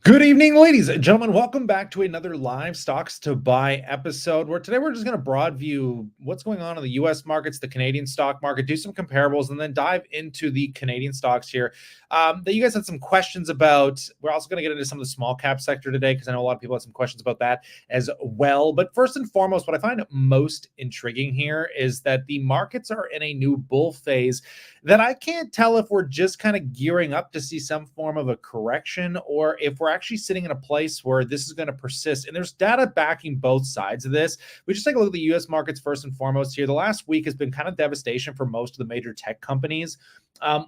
Good evening, ladies and gentlemen. Welcome back to another live stocks to buy episode where today we're just going to broad view what's going on in the US markets, the Canadian stock market, do some comparables, and then dive into the Canadian stocks here that you guys had some questions about. We're also going to get into some of the small cap sector today because I know a lot of people had some questions about that as well. But first and foremost, what I find most intriguing here is that the markets are in a new bull phase that I can't tell if we're just kind of gearing up to see some form of a correction or if we're actually sitting in a place where this is going to persist. And there's data backing both sides of this. We just take a look at the US markets first and foremost here. The last week has been kind of devastation for most of the major tech companies,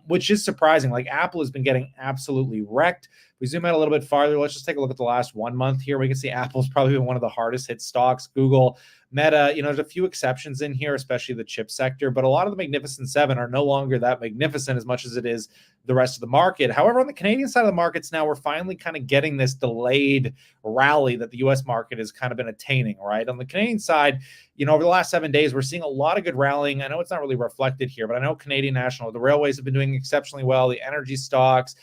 which is surprising. Like Apple has been getting absolutely wrecked. We zoom out a little bit farther. Let's just take a look at the last 1 month here. We can see Apple's probably been one of the hardest hit stocks. Google, Meta, there's a few exceptions in here, especially the chip sector, but a lot of the Magnificent Seven are no longer that magnificent as much as it is the rest of the market. However, on the Canadian side of the markets now, we're finally kind of getting this delayed rally that the US market has kind of been attaining, right? On the Canadian side, over the last 7 days, we're seeing a lot of good rallying. I know it's not really reflected here, but I know Canadian National, the railways have been doing exceptionally well, the energy stocks,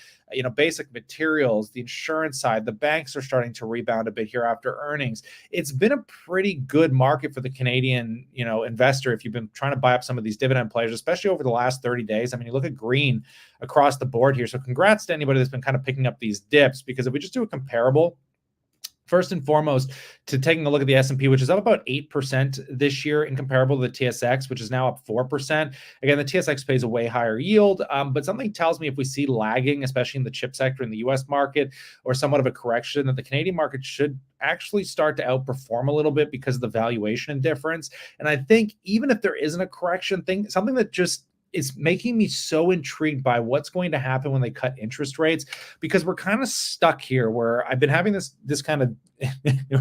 basic materials, the insurance side, the banks are starting to rebound a bit here after earnings. It's been a pretty good market for the Canadian, investor if you've been trying to buy up some of these dividend players, especially over the last 30 days. I mean, you look at green across the board here. So congrats to anybody that's been kind of picking up these dips, because if we just do a comparable, first and foremost, to taking a look at the S&P, which is up about 8% this year in comparable to the TSX, which is now up 4%. Again, the TSX pays a way higher yield, but something tells me if we see lagging, especially in the chip sector in the US market, or somewhat of a correction, that the Canadian market should actually start to outperform a little bit because of the valuation difference. And I think even if there isn't a correction thing, something that just is making me so intrigued by what's going to happen when they cut interest rates, because we're kind of stuck here where I've been having this kind of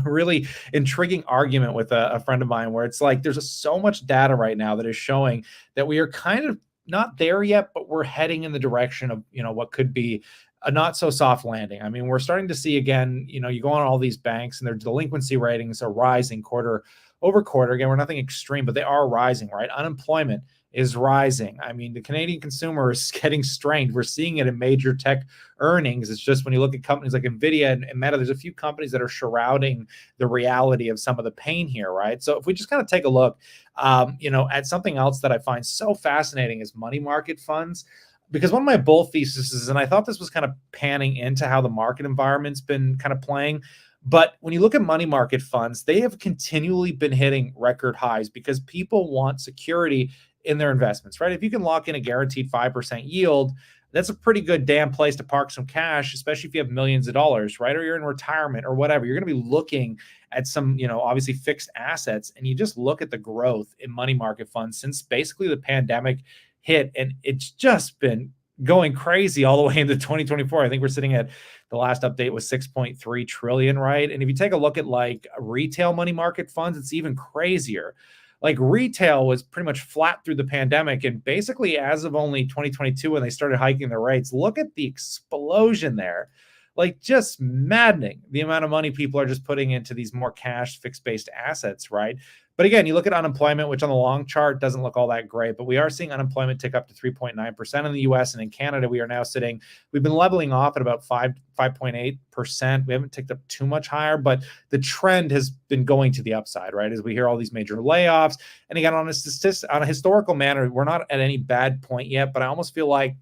really intriguing argument with a friend of mine where it's like there's so much data right now that is showing that we are kind of not there yet, but we're heading in the direction of what could be a not so soft landing. I mean, we're starting to see again, you go on all these banks and their delinquency ratings are rising quarter over quarter. Again, we're nothing extreme, but they are rising, right? Unemployment is rising. I mean, the Canadian consumer is getting strained. We're seeing it in major tech earnings. It's just when you look at companies like NVIDIA and Meta, there's a few companies that are shrouding the reality of some of the pain here, right? So if we just kind of take a look, at something else that I find so fascinating is money market funds. Because one of my bull theses, and I thought this was kind of panning into how the market environment's been kind of playing, but when you look at money market funds, they have continually been hitting record highs because people want security in their investments, right? If you can lock in a guaranteed 5% yield, that's a pretty good damn place to park some cash, especially if you have millions of dollars, right? Or you're in retirement or whatever. You're going to be looking at some, obviously fixed assets. And you just look at the growth in money market funds since basically the pandemic hit. And it's just been going crazy all the way into 2024. I think we're sitting at the last update was 6.3 trillion, right? And if you take a look at like retail money market funds, it's even crazier. Like retail was pretty much flat through the pandemic. And basically as of only 2022, when they started hiking their rates, look at the explosion there. Like just maddening the amount of money people are just putting into these more cash fixed-based assets, right? But again, you look at unemployment, which on the long chart doesn't look all that great, but we are seeing unemployment tick up to 3.9% in the US, and in Canada, we've been leveling off at about 5.8%. We haven't ticked up too much higher, but the trend has been going to the upside, right? As we hear all these major layoffs. And again, on a historical manner, we're not at any bad point yet, but I almost feel like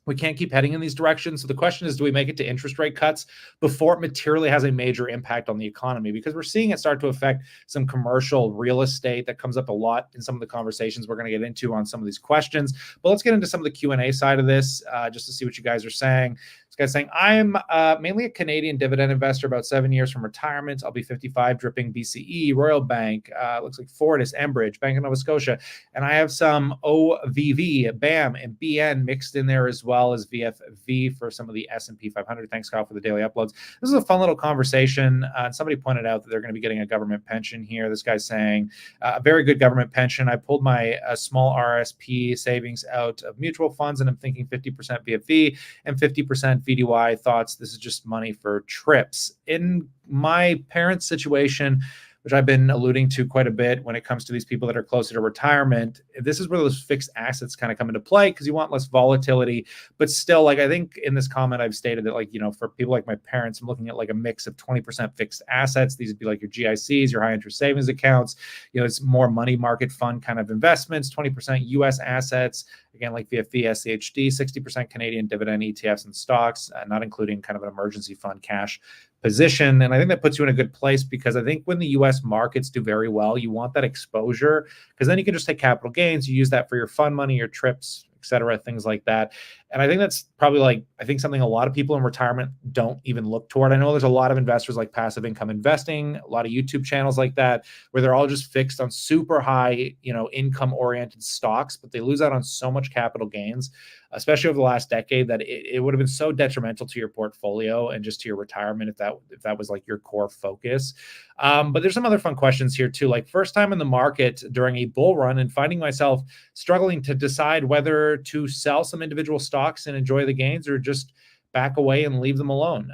we can't keep heading in these directions. So the question is, do we make it to interest rate cuts before it materially has a major impact on the economy? Because we're seeing it start to affect some commercial real estate that comes up a lot in some of the conversations we're going to get into on some of these questions. But let's get into some of the Q&A side of this just to see what you guys are saying. This guy's saying, I'm mainly a Canadian dividend investor, about 7 years from retirement. I'll be 55, dripping BCE, Royal Bank, looks like Fortis, Enbridge, Bank of Nova Scotia. And I have some OVV, BAM, and BN mixed in there as well as VFV for some of the S&P 500. Thanks, Kyle, for the daily uploads. This is a fun little conversation. Somebody pointed out that they're going to be getting a government pension here. This guy's saying, a very good government pension. I pulled my small RSP savings out of mutual funds, and I'm thinking 50% VFV and 50% VDY. Thoughts, this is just money for trips. In my parents' situation, which I've been alluding to quite a bit when it comes to these people that are closer to retirement. This is where those fixed assets kind of come into play because you want less volatility. But still, like I think in this comment, I've stated that, like, for people like my parents, I'm looking at like a mix of 20% fixed assets. These would be like your GICs, your high interest savings accounts. It's more money market fund kind of investments, 20% US assets, again, like VFV, SCHD, 60% Canadian dividend ETFs and stocks, not including kind of an emergency fund cash position. And I think that puts you in a good place because I think when the US markets do very well, you want that exposure because then you can just take capital gains. You use that for your fund money, your trips, et cetera, things like that. And I think that's probably something a lot of people in retirement don't even look toward. I know there's a lot of investors like passive income investing, a lot of YouTube channels like that, where they're all just fixed on super high, income oriented stocks, but they lose out on so much capital gains, especially over the last decade, that it would have been so detrimental to your portfolio and just to your retirement if that was like your core focus. But there's some other fun questions here too, like first time in the market during a bull run and finding myself struggling to decide whether to sell some individual stocks and enjoy the gains or just back away and leave them alone.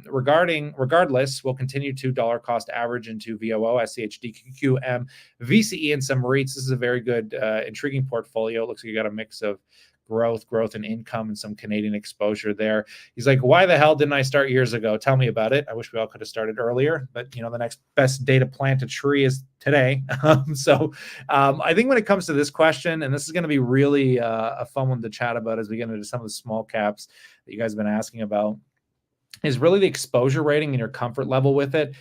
Regardless, we'll continue to dollar cost average into VOO, SCHD, QQM, VCE, and some REITs. This is a very good, intriguing portfolio. It looks like you got a mix of growth and income and some Canadian exposure there. He's like, why the hell didn't I start years ago? Tell me about it. I wish we all could have started earlier, but the next best day to plant a tree is today. I think when it comes to this question, and this is going to be really a fun one to chat about as we get into some of the small caps that you guys have been asking about, is really the exposure rating and your comfort level with it.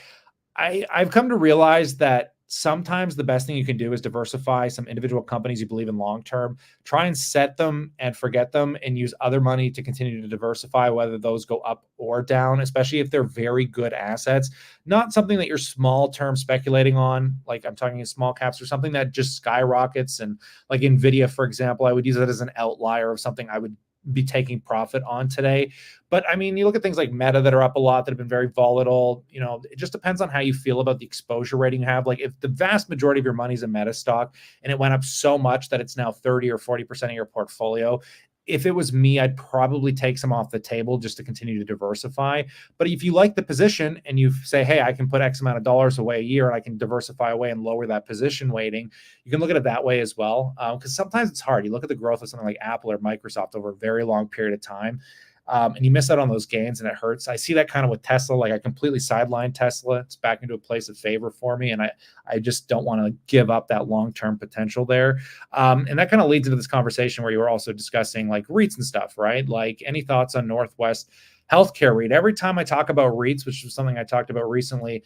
I've come to realize that sometimes the best thing you can do is diversify some individual companies you believe in long term. Try and set them and forget them and use other money to continue to diversify, whether those go up or down, especially if they're very good assets. Not something that you're small term speculating on, like I'm talking in small caps, or something that just skyrockets. And like Nvidia, for example, I would use it as an outlier of something I would be taking profit on today. But I mean, you look at things like Meta that are up a lot, that have been very volatile. It just depends on how you feel about the exposure rating you have. Like if the vast majority of your money is in Meta stock and it went up so much that it's now 30 or 40% of your portfolio, if it was me, I'd probably take some off the table just to continue to diversify. But if you like the position and you say, hey, I can put X amount of dollars away a year and I can diversify away and lower that position weighting, you can look at it that way as well. Because sometimes it's hard. You look at the growth of something like Apple or Microsoft over a very long period of time, and you miss out on those gains and it hurts. I see that kind of with Tesla. Like I completely sidelined Tesla. It's back into a place of favor for me. And I just don't want to give up that long-term potential there. And that kind of leads into this conversation where you were also discussing like REITs and stuff, right? Like any thoughts on Northwest Healthcare REIT? Every time I talk about REITs, which was something I talked about recently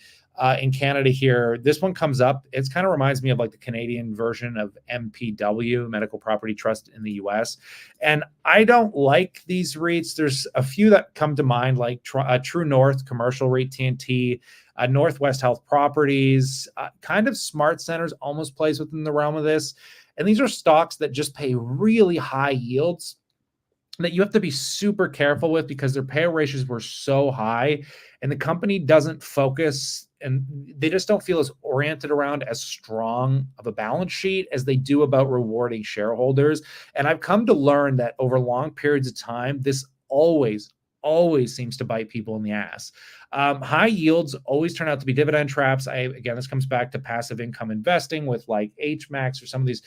in Canada here, this one comes up. It kind of reminds me of like the Canadian version of MPW, Medical Property Trust in the US. And I don't like these REITs. There's a few that come to mind, like True North, Commercial REIT, TNT, Northwest Health Properties, kind of Smart Centers almost plays within the realm of this. And these are stocks that just pay really high yields that you have to be super careful with because their payout ratios were so high and the company doesn't focus and they just don't feel as oriented around as strong of a balance sheet as they do about rewarding shareholders. And I've come to learn that over long periods of time, this always seems to bite people in the ass. High yields always turn out to be dividend traps. Again, this comes back to passive income investing with like HMAX or some of these,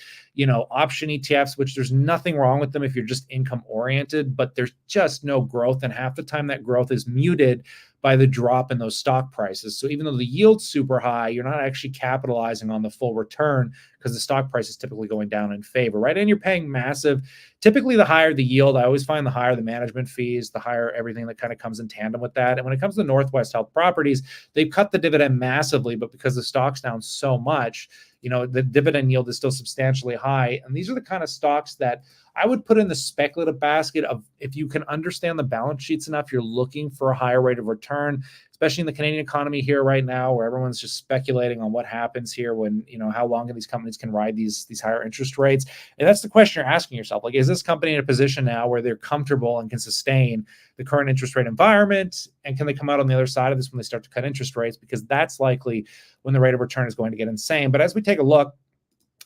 option ETFs, which there's nothing wrong with them if you're just income oriented, but there's just no growth. And half the time that growth is muted by the drop in those stock prices. So even though the yield's super high, you're not actually capitalizing on the full return because the stock price is typically going down in favor, right? And you're paying massive. Typically, the higher the yield, I always find the higher the management fees, the higher everything that kind of comes in tandem with that. And when it comes to Northwest Health Properties, they've cut the dividend massively, but because the stock's down so much, the dividend yield is still substantially high. And these are the kind of stocks that I would put in the speculative basket of if you can understand the balance sheets enough, you're looking for a higher rate of return, especially in the Canadian economy here right now, where everyone's just speculating on what happens here when, how long these companies can ride these higher interest rates. And that's the question you're asking yourself. Like, is this company in a position now where they're comfortable and can sustain the current interest rate environment? And can they come out on the other side of this when they start to cut interest rates? Because that's likely when the rate of return is going to get insane. But as we take a look,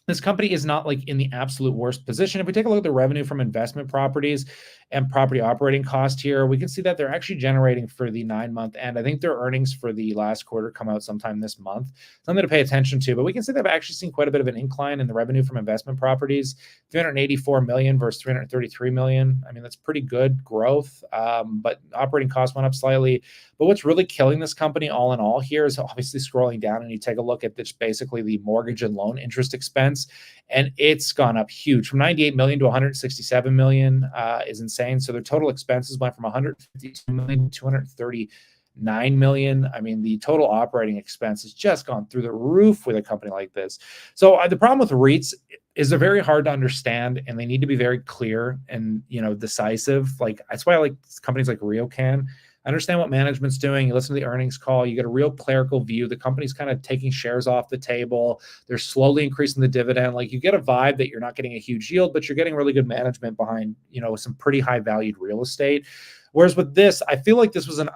This company is not like in the absolute worst position. If we take a look at the revenue from investment properties and property operating cost here, we can see that they're actually generating for the 9-month end. I think their earnings for the last quarter come out sometime this month. Something to pay attention to, but we can see they've actually seen quite a bit of an incline in the revenue from investment properties, 384 million versus 333 million. I mean, that's pretty good growth, but operating costs went up slightly. But what's really killing this company all in all here is obviously scrolling down and you take a look at this, basically the mortgage and loan interest expense, and it's gone up huge from 98 million to 167 million is insane. So their total expenses went from 152 million to 239 million. I mean, the total operating expense has just gone through the roof with a company like this. So the problem with REITs is they're very hard to understand, and they need to be very clear and decisive. Like that's why I like companies like RioCan. Understand what management's doing. You listen to the earnings call. You get a real clerical view. The company's kind of taking shares off the table. They're slowly increasing the dividend. Like you get a vibe that you're not getting a huge yield, but you're getting really good management behind, some pretty high valued real estate. Whereas with this, I feel like this was an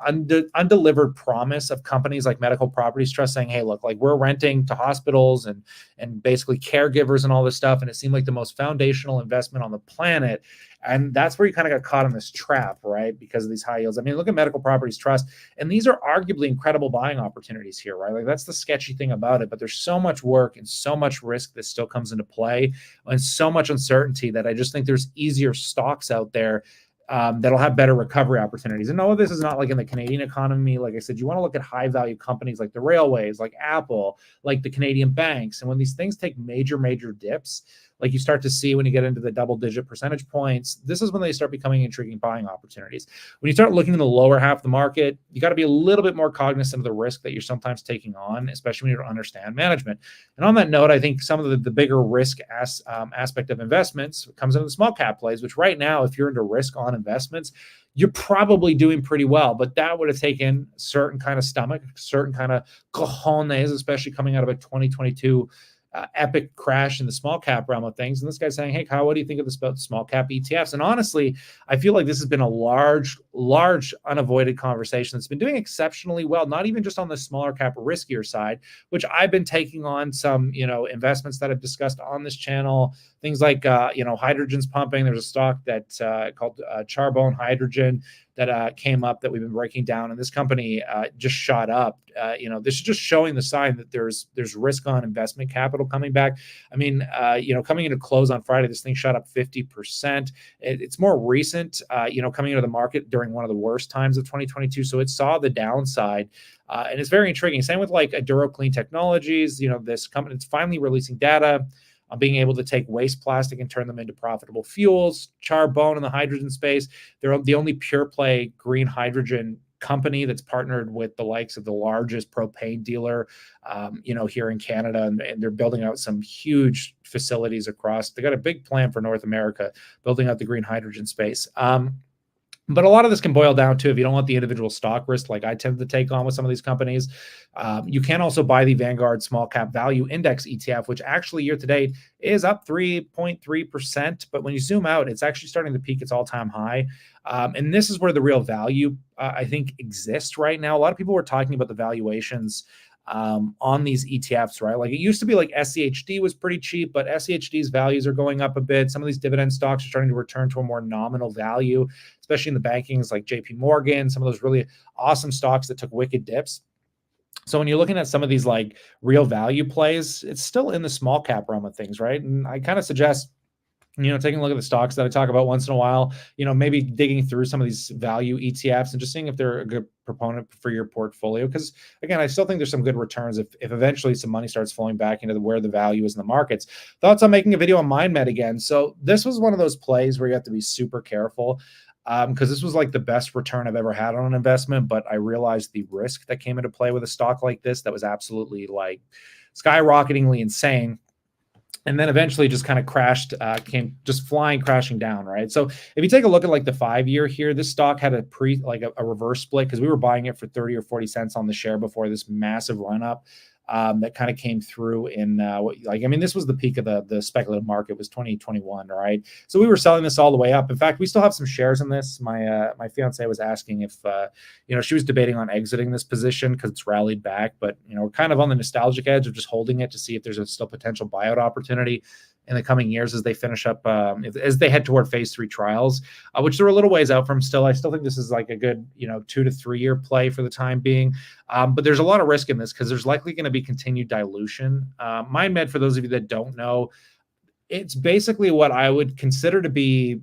undelivered promise of companies like Medical Properties Trust saying, hey, look, like we're renting to hospitals and basically caregivers and all this stuff. And it seemed like the most foundational investment on the planet. And that's where you kind of got caught in this trap, right? Because of these high yields. I mean, look at Medical Properties Trust, and these are arguably incredible buying opportunities here, right? Like that's the sketchy thing about it. But there's so much work and so much risk that still comes into play, and so much uncertainty that I just think there's easier stocks out there that'll have better recovery opportunities. And all of this is not like in the Canadian economy. Like I said, you want to look at high value companies like the railways, like Apple, like the Canadian banks. And when these things take major dips, like you start to see when you get into the double-digit percentage points, this is when they start becoming intriguing buying opportunities. When you start looking in the lower half of the market, you got to be a little bit more cognizant of the risk that you're sometimes taking on, especially when you don't understand management. And on that note, I think some of the bigger risk aspect of investments comes into the small cap plays, which right now, if you're into risk on investments, you're probably doing pretty well. But that would have taken certain kind of stomach, certain kind of cojones, especially coming out of a 2022 epic crash in the small cap realm of things. And this guy's saying, hey, Kyle, what do you think of this about small cap ETFs? And honestly, I feel like this has been a large unavoided conversation that's been doing exceptionally well, not even just on the smaller cap riskier side, which I've been taking on some, investments that I've discussed on this channel, things like, hydrogen's pumping. There's a stock that called Charbone Hydrogen that came up that we've been breaking down, and this company just shot up. This is just showing the sign that there's risk on investment capital coming back. I mean, coming into close on Friday, this thing shot up 50%. It's more recent, coming into the market during one of the worst times of 2022, so it saw the downside. And it's very intriguing. Same with like Aduro Clean Technologies. This company, it's finally releasing data on being able to take waste plastic and turn them into profitable fuels. Charbone in the hydrogen space, they're the only pure play green hydrogen company that's partnered with the likes of the largest propane dealer, here in Canada, and they're building out some huge facilities across. They got a big plan for North America, building out the green hydrogen space. But a lot of this can boil down to, if you don't want the individual stock risk like I tend to take on with some of these companies, you can also buy the Vanguard Small Cap Value Index ETF, which actually year to date is up 3.3%. But when you zoom out, it's actually starting to peak its all-time high. And this is where the real value, I think, exists right now. A lot of people were talking about the valuations on these ETFs, right? Like it used to be like SCHD was pretty cheap, but SCHD's values are going up a bit. Some of these dividend stocks are starting to return to a more nominal value, especially in the bankings like JP Morgan, some of those really awesome stocks that took wicked dips. So when you're looking at some of these like real value plays, it's still in the small cap realm of things, right? And I kind of suggest taking a look at the stocks that I talk about once in a while, maybe digging through some of these value ETFs and just seeing if they're a good proponent for your portfolio. Because again, I still think there's some good returns if eventually some money starts flowing back into where the value is in the markets. Thoughts on making a video on MindMed again. So this was one of those plays where you have to be super careful, because this was like the best return I've ever had on an investment. But I realized the risk that came into play with a stock like this that was absolutely like skyrocketingly insane. And then eventually just kind of crashed, came just flying crashing down, right? So if you take a look at like the 5-year here, this stock had a reverse split because we were buying it for 30 or 40 cents on the share before this massive run up. that kind of came through in this was the peak of the speculative market, was 2021, right? So we were selling this all the way up. In fact, we still have some shares in this. My fiance was asking if she was debating on exiting this position because it's rallied back, but we're kind of on the nostalgic edge of just holding it to see if there's a still potential buyout opportunity in the coming years as they finish up, as they head toward phase 3 trials, which they're a little ways out from still. I still think this is like a good, 2 to 3 year play for the time being. But there's a lot of risk in this because there's likely going to be continued dilution. MindMed, for those of you that don't know, it's basically what I would consider to be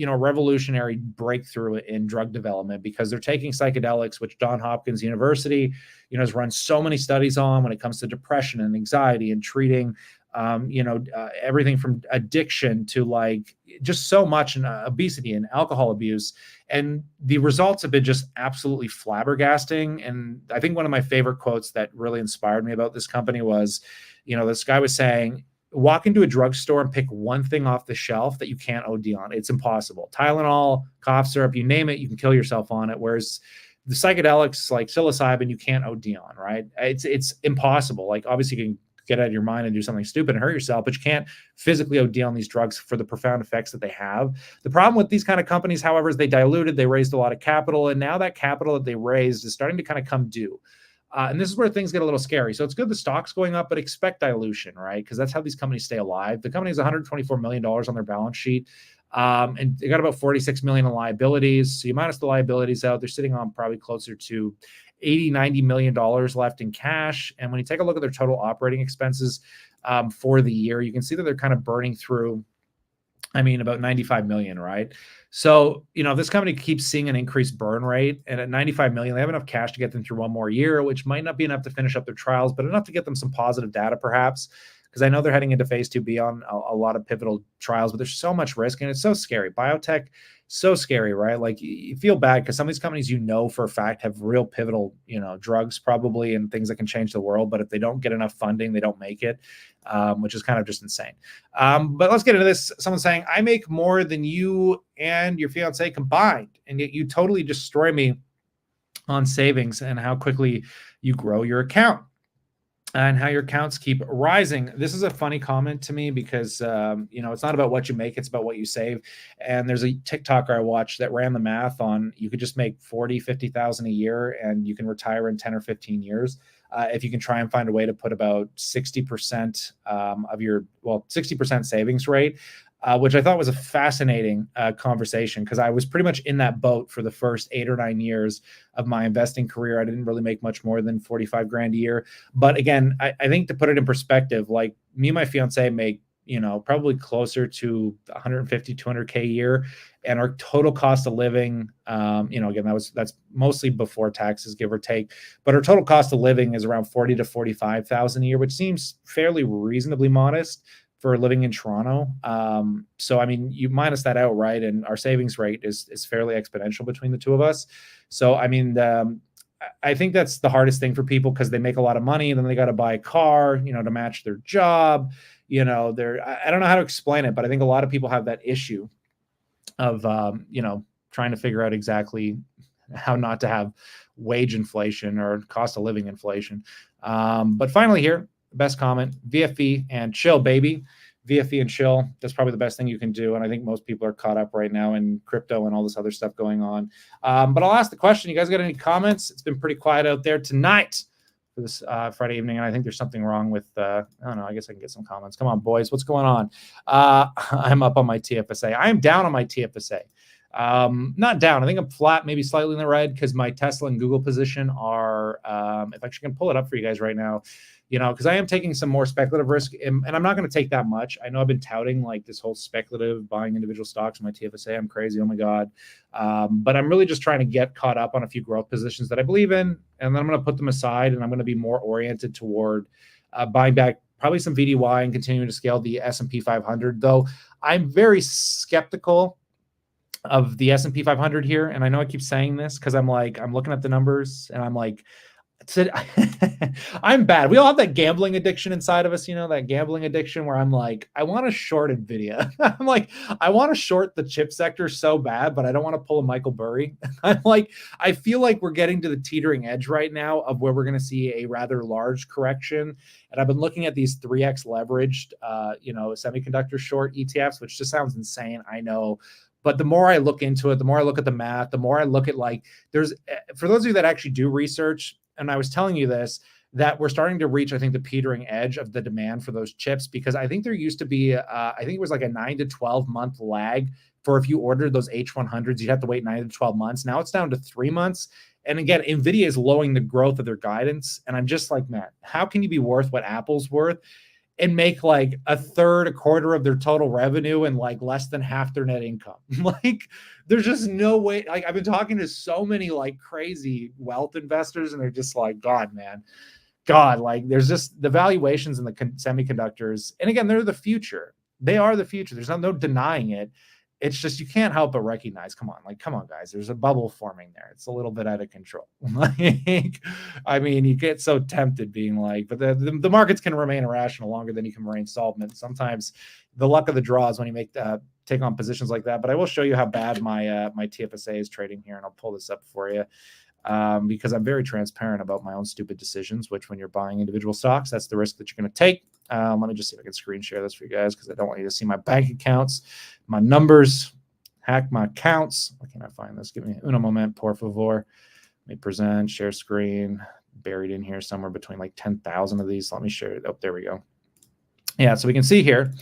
a revolutionary breakthrough in drug development, because they're taking psychedelics, which Johns Hopkins University, has run so many studies on when it comes to depression and anxiety and treating, everything from addiction to like just so much, and obesity and alcohol abuse. And the results have been just absolutely flabbergasting. And I think one of my favorite quotes that really inspired me about this company was, this guy was saying, walk into a drugstore and pick one thing off the shelf that you can't OD on. It's impossible. Tylenol, cough syrup, you name it, you can kill yourself on it. Whereas the psychedelics like psilocybin, you can't OD on, right? It's impossible. Like, obviously you can get out of your mind and do something stupid and hurt yourself, but you can't physically OD on these drugs for the profound effects that they have. The problem with these kind of companies, however, is they diluted, they raised a lot of capital, and now that capital that they raised is starting to kind of come due. And this is where things get a little scary. So it's good the stock's going up, but expect dilution, right? Because that's how these companies stay alive. The company has $124 million on their balance sheet, and they got about $46 million in liabilities. So you minus the liabilities out, they're sitting on probably closer to $80-90 million left in cash. And when you take a look at their total operating expenses for the year, you can see that they're kind of burning through, about 95 million, right? So, if this company keeps seeing an increased burn rate, and at 95 million, they have enough cash to get them through one more year, which might not be enough to finish up their trials, but enough to get them some positive data, perhaps, because I know they're heading into phase 2B on a lot of pivotal trials, but there's so much risk and it's so scary. Biotech, so scary, right? Like, you feel bad because some of these companies, for a fact, have real pivotal, drugs probably, and things that can change the world. But if they don't get enough funding, they don't make it, which is kind of just insane. But let's get into this. Someone's saying, I make more than you and your fiance combined, and yet you totally destroy me on savings and how quickly you grow your account and how your accounts keep rising. This is a funny comment to me because, it's not about what you make, it's about what you save. And there's a TikToker I watched that ran the math on, you could just make 40, 50,000 a year and you can retire in 10 or 15 years. If you can try and find a way to put about 60% of your, 60% savings rate, which I thought was a fascinating conversation, because I was pretty much in that boat for the first 8 or 9 years of my investing career. I didn't really make much more than 45 grand a year. But again, I think to put it in perspective, like me and my fiance make, probably closer to 150, 200K a year. And our total cost of living, again, that's mostly before taxes, give or take. But our total cost of living is around 40 to 45,000 a year, which seems fairly reasonably modest for living in Toronto. So, you minus that out, right? And our savings rate is fairly exponential between the two of us. So, I think that's the hardest thing for people, because they make a lot of money and then they got to buy a car, to match their job. I don't know how to explain it, but I think a lot of people have that issue of, trying to figure out exactly how not to have wage inflation or cost of living inflation. But finally here, best comment, VFE and chill, baby. VFE and chill. That's probably the best thing you can do. And I think most people are caught up right now in crypto and all this other stuff going on. But I'll ask the question. You guys got any comments? It's been pretty quiet out there tonight for this Friday evening. And I think there's something wrong with, I don't know, I guess I can get some comments. Come on, boys. What's going on? I'm up on my TFSA. I am down on my TFSA. Not down. I think I'm flat, maybe slightly in the red, because my Tesla and Google position are, if I actually can pull it up for you guys right now, because I am taking some more speculative risk, and I'm not going to take that much. I know I've been touting like this whole speculative buying individual stocks in my TFSA. I'm crazy. Oh my God. But I'm really just trying to get caught up on a few growth positions that I believe in, and then I'm going to put them aside, and I'm going to be more oriented toward buying back probably some VDY and continuing to scale the S&P 500, though I'm very skeptical of the S&P 500 here. And I know I keep saying this because I'm looking at the numbers and I'm like, So I'm bad. We all have that gambling addiction inside of us, that gambling addiction where I'm like, I want to short Nvidia. I'm like, I want to short the chip sector so bad, but I don't want to pull a Michael Burry. I'm like, I feel like we're getting to the teetering edge right now of where we're going to see a rather large correction. And I've been looking at these 3x leveraged, semiconductor short ETFs, which just sounds insane. I know. But the more I look into it, the more I look at the math, the more I look at for those of you that actually do research, and I was telling you this, that we're starting to reach, I think, the petering edge of the demand for those chips, because I think there used to be, I think it was like a 9 to 12 month lag for if you ordered those H100s, you'd have to wait 9 to 12 months. Now it's down to 3 months. And again, Nvidia is lowering the growth of their guidance. And I'm just like, man, how can you be worth what Apple's worth and make like a third, a quarter of their total revenue and like less than half their net income? Like, there's just no way. Like, I've been talking to so many like crazy wealth investors, and they're just like, God, man, God, like there's just the valuations in the semiconductors. And again, they're the future. They are the future. There's no denying it. It's just, you can't help but recognize, come on, guys, there's a bubble forming there. It's a little bit out of control. Like, I mean, you get so tempted being like, but the markets can remain irrational longer than you can remain solvent. Sometimes the luck of the draw is when you take on positions like that. But I will show you how bad my TFSA is trading here, and I'll pull this up for you. Because I'm very transparent about my own stupid decisions, which when you're buying individual stocks, that's the risk that you're going to take. Let me just see if I can screen share this for you guys, because I don't want you to see my bank accounts, my numbers, hack my accounts. Where can I find this? Give me un moment, por favor. Let me present, share screen, buried in here somewhere between like 10,000 of these. Let me share it. Oh, there we go. Yeah, so we can see here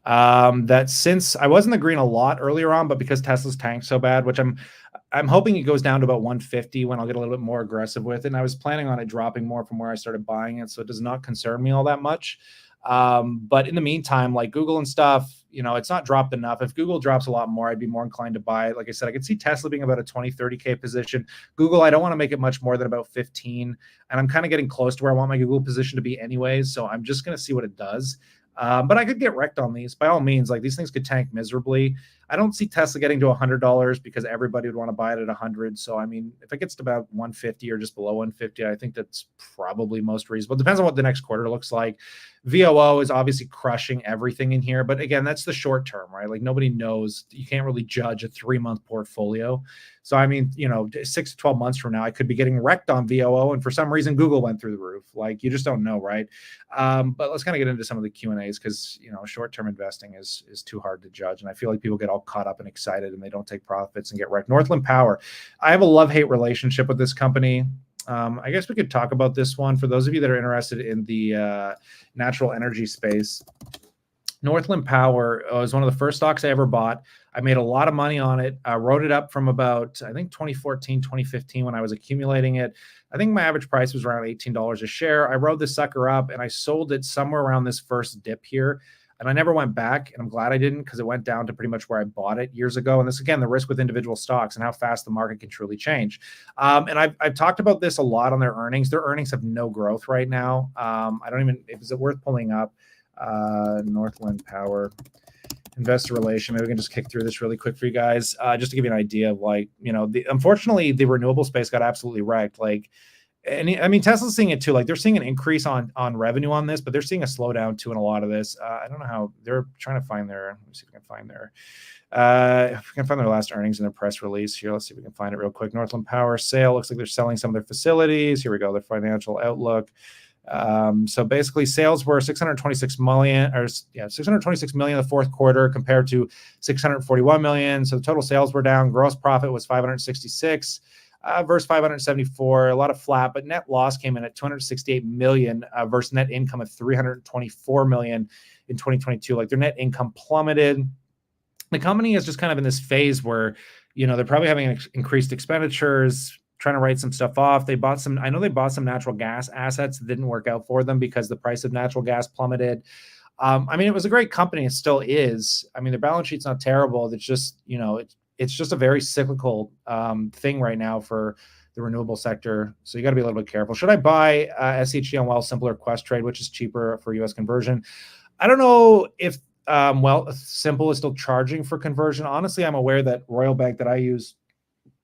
that since I was in the green a lot earlier on, but because Tesla's tanked so bad, which I'm hoping it goes down to about 150 when I'll get a little bit more aggressive with it. And I was planning on it dropping more from where I started buying it, so it does not concern me all that much. But in the meantime, like Google and stuff, it's not dropped enough. If Google drops a lot more, I'd be more inclined to buy it. Like I said, I could see Tesla being about a 20, 30K position. Google, I don't want to make it much more than about 15. And I'm kind of getting close to where I want my Google position to be anyways. So I'm just going to see what it does. But I could get wrecked on these by all means. Like, these things could tank miserably. I don't see Tesla getting to $100 because everybody would want to buy it at 100. So, I mean, if it gets to about 150 or just below 150, I think that's probably most reasonable. It depends on what the next quarter looks like. VOO is obviously crushing everything in here. But again, that's the short term, right? Like, nobody knows. You can't really judge a 3-month portfolio. So, I mean, 6 to 12 months from now, I could be getting wrecked on VOO. And for some reason, Google went through the roof. Like, you just don't know, right? But let's kind of get into some of the Q&As, because, short-term investing is too hard to judge. And I feel like people get all caught up and excited and they don't take profits and get wrecked. Northland Power. I have a love-hate relationship with this company. I guess we could talk about this one for those of you that are interested in the natural energy space. Northland Power was one of the first stocks I ever bought. I made a lot of money on it. I wrote it up from about, I think, 2014, 2015 when I was accumulating it. I think my average price was around $18 a share. I rode this sucker up and I sold it somewhere around this first dip here. And I never went back, and I'm glad I didn't, because it went down to pretty much where I bought it years ago. And this, again, the risk with individual stocks and how fast the market can truly change. And I've talked about this a lot on their earnings. Their earnings have no growth right now. I don't even, is it worth pulling up? Northland Power investor relation. Maybe we can just kick through this really quick for you guys, just to give you an idea of, like, unfortunately, the renewable space got absolutely wrecked. Like, and I mean, Tesla's seeing it too. Like, they're seeing an increase on revenue on this, but they're seeing a slowdown too in a lot of this. I don't know how they're trying to find their. Let me see if we can find their. If we can find their last earnings in their press release here. Let's see if we can find it real quick. Northland Power sale looks like they're selling some of their facilities. Here we go. Their financial outlook. So basically, sales were 626 million in the fourth quarter compared to 641 million. So the total sales were down. Gross profit was 566 versus 574. A lot of flat, but net loss came in at 268 million versus net income of 324 million in 2022. Like, their net income plummeted. The company is just kind of in this phase where, they're probably having increased expenditures, trying to write some stuff off. I know they bought some natural gas assets that didn't work out for them because the price of natural gas plummeted. I mean, it was a great company. It still is. I mean, their balance sheet's not terrible. It's just, it's just a very cyclical thing right now for the renewable sector. So you got to be a little bit careful. Should I buy SHG on Wealthsimple or Questrade, which is cheaper for US conversion? I don't know if Wealthsimple is still charging for conversion. Honestly, I'm aware that Royal Bank that I use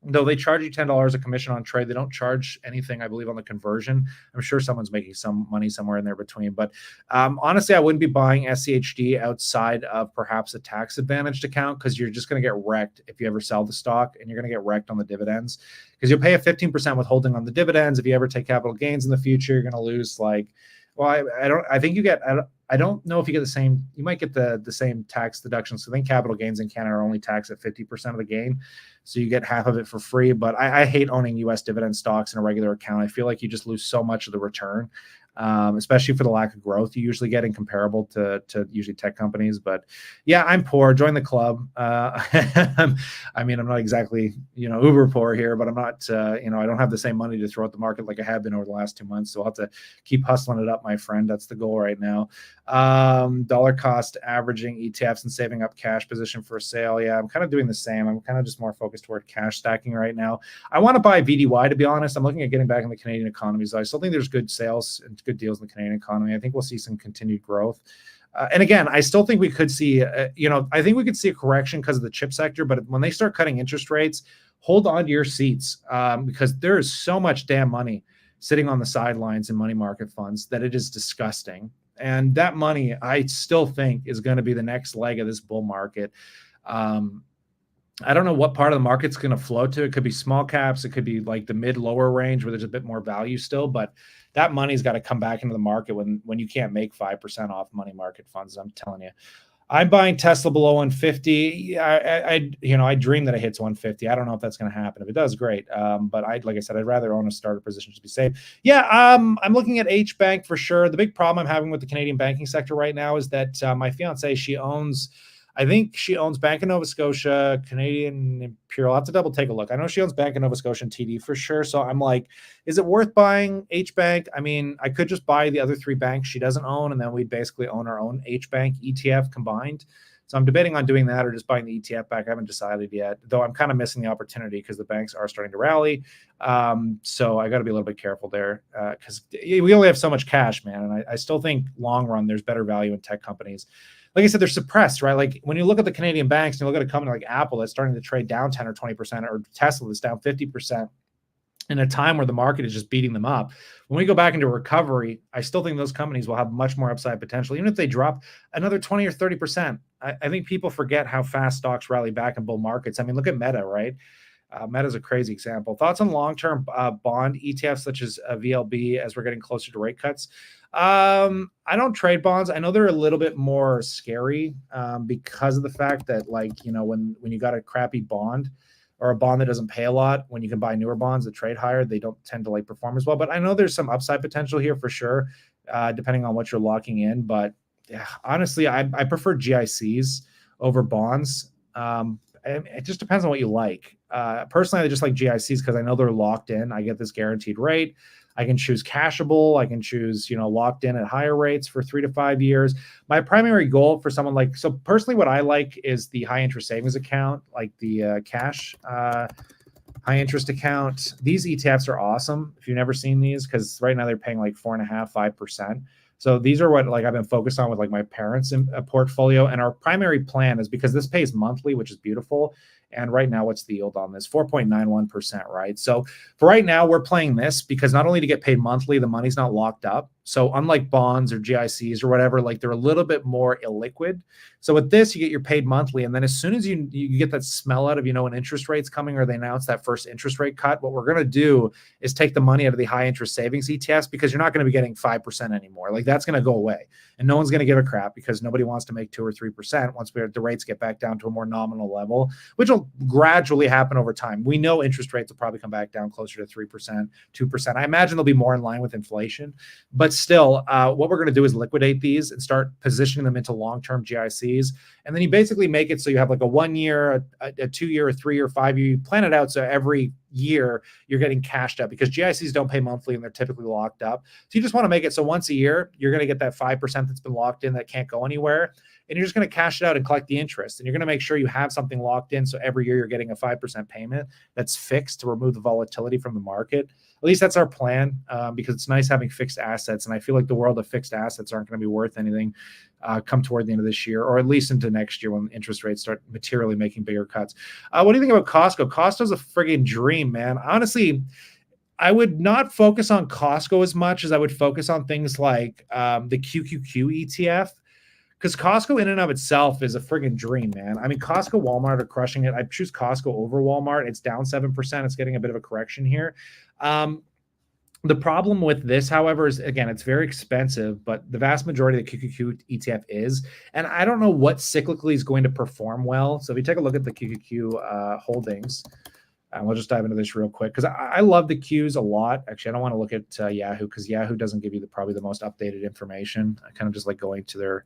though they charge you $10 a commission on trade. They don't charge anything, I believe, on the conversion. I'm sure someone's making some money somewhere in there between. But honestly, I wouldn't be buying SCHD outside of perhaps a tax advantaged account, because you're just going to get wrecked if you ever sell the stock, and you're going to get wrecked on the dividends, because you'll pay a 15% withholding on the dividends. If you ever take capital gains in the future, you're going to lose I don't know if you get the same, you might get the same tax deductions. So I think capital gains in Canada are only taxed at 50% of the gain. So you get half of it for free. But I hate owning US dividend stocks in a regular account. I feel like you just lose so much of the return, especially for the lack of growth you usually get in comparable to usually tech companies. But yeah, I'm poor. Join the club. I mean, I'm not exactly, uber poor here, but I'm not, I don't have the same money to throw at the market like I have been over the last 2 months. So I'll have to keep hustling it up, my friend. That's the goal right now. Dollar cost averaging ETFs and saving up cash position for a sale. Yeah, I'm kind of doing the same. I'm kind of just more focused toward cash stacking right now. I want to buy VDY, to be honest. I'm looking at getting back in the Canadian economy. So I still think there's good sales and good deals in the Canadian economy. I think we'll see some continued growth. And again, I still think we could see, I think we could see a correction because of the chip sector. But when they start cutting interest rates, hold on to your seats, because there is so much damn money sitting on the sidelines in money market funds that it is disgusting. And that money, I still think, is going to be the next leg of this bull market. I don't know what part of the market's going to flow to. It could be small caps. It could be like the mid-lower range where there's a bit more value still. But that money's got to come back into the market when you can't make 5% off money market funds. I'm telling you. I'm buying Tesla below 150. I dream that it hits 150. I don't know if that's going to happen. If it does, great. But like I said, I'd rather own a starter position to be safe. Yeah, I'm looking at H Bank for sure. The big problem I'm having with the Canadian banking sector right now is that my fiance, I think she owns Bank of Nova Scotia, Canadian Imperial. I'll have to double take a look. I know she owns Bank of Nova Scotia and TD for sure. So I'm like, is it worth buying H Bank? I mean, I could just buy the other 3 banks she doesn't own, and then we'd basically own our own H Bank ETF combined. So I'm debating on doing that or just buying the ETF back. I haven't decided yet, though I'm kind of missing the opportunity because the banks are starting to rally. So I got to be a little bit careful there because we only have so much cash, man. And I still think long run, there's better value in tech companies. Like I said, they're suppressed, right? Like when you look at the Canadian banks and you look at a company like Apple that's starting to trade down 10 or 20%, or Tesla that's down 50% in a time where the market is just beating them up. When we go back into recovery, I still think those companies will have much more upside potential, even if they drop another 20 or 30%. I think people forget how fast stocks rally back in bull markets. I mean, look at Meta, right? Meta is a crazy example. Thoughts on long-term bond ETFs such as VLB as we're getting closer to rate cuts? I don't trade bonds. I know they're a little bit more scary because of the fact that, when you got a crappy bond or a bond that doesn't pay a lot, when you can buy newer bonds that trade higher, they don't tend to perform as well. But I know there's some upside potential here for sure, depending on what you're locking in. But yeah, honestly, I prefer GICs over bonds. It just depends on what you like. Personally, I just like GICs because I know they're locked in. I get this guaranteed rate. I can choose cashable. I can choose, locked in at higher rates for 3 to 5 years. My primary goal for someone so personally, what I like is the high interest savings account, like the cash high interest account. These ETFs are awesome if you've never seen these, because right now they're paying 4.5%, 5%. So these are what I've been focused on with my parents' portfolio. And our primary plan is, because this pays monthly, which is beautiful. And right now, what's the yield on this? 4.91%, right? So for right now, we're playing this because not only to get paid monthly, the money's not locked up. So unlike bonds or GICs or whatever, they're a little bit more illiquid. So with this, you get your paid monthly. And then as soon as you get that smell out of, an interest rate's coming, or they announce that first interest rate cut, what we're going to do is take the money out of the high interest savings ETFs, because you're not going to be getting 5% anymore. That's going to go away. And no one's going to give a crap because nobody wants to make 2 or 3% once the rates get back down to a more nominal level, which will gradually happen over time. We know interest rates will probably come back down closer to 3%, 2%. I imagine they'll be more in line with inflation. But still, what we're going to do is liquidate these and start positioning them into long-term GICs. And then you basically make it so you have a 1 year, a 2 year, a 3 year, 5 year. You plan it out so every year you're getting cashed up, because GICs don't pay monthly and they're typically locked up. So you just want to make it so once a year you're going to get that 5% that's been locked in that can't go anywhere, and you're just going to cash it out and collect the interest. And you're going to make sure you have something locked in, so every year you're getting a 5% payment that's fixed to remove the volatility from the market. At least that's our plan, because it's nice having fixed assets. And I feel like the world of fixed assets aren't going to be worth anything come toward the end of this year, or at least into next year when interest rates start materially making bigger cuts. What do you think about Costco? Costco's a friggin' dream, man. Honestly, I would not focus on Costco as much as I would focus on things like the QQQ ETF, because Costco in and of itself is a friggin' dream, man. I mean, Costco, Walmart are crushing it. I choose Costco over Walmart. It's down 7%. It's getting a bit of a correction here. The problem with this, however, is, again, it's very expensive, but the vast majority of the QQQ ETF is, and I don't know what cyclically is going to perform well. So if you take a look at the QQQ holdings, we'll just dive into this real quick, because I love the Qs a lot. Actually, I don't want to look at Yahoo, because Yahoo doesn't give you probably the most updated information. I kind of just like going to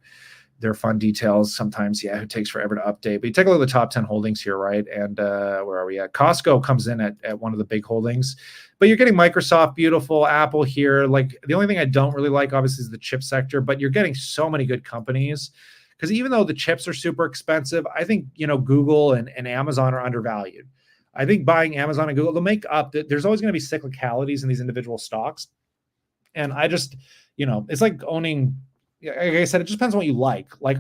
their fund details. Sometimes Yahoo takes forever to update. But you take a look at the top 10 holdings here, right? And where are we at? Costco comes in at one of the big holdings. But you're getting Microsoft, beautiful, Apple here. Like, the only thing I don't really like, obviously, is the chip sector. But you're getting so many good companies. Because even though the chips are super expensive, I think, Google and Amazon are undervalued. I think buying Amazon and Google, they'll make up. There's always going to be cyclicalities in these individual stocks. And I just, it's like owning, like I said, it just depends on what you like. Like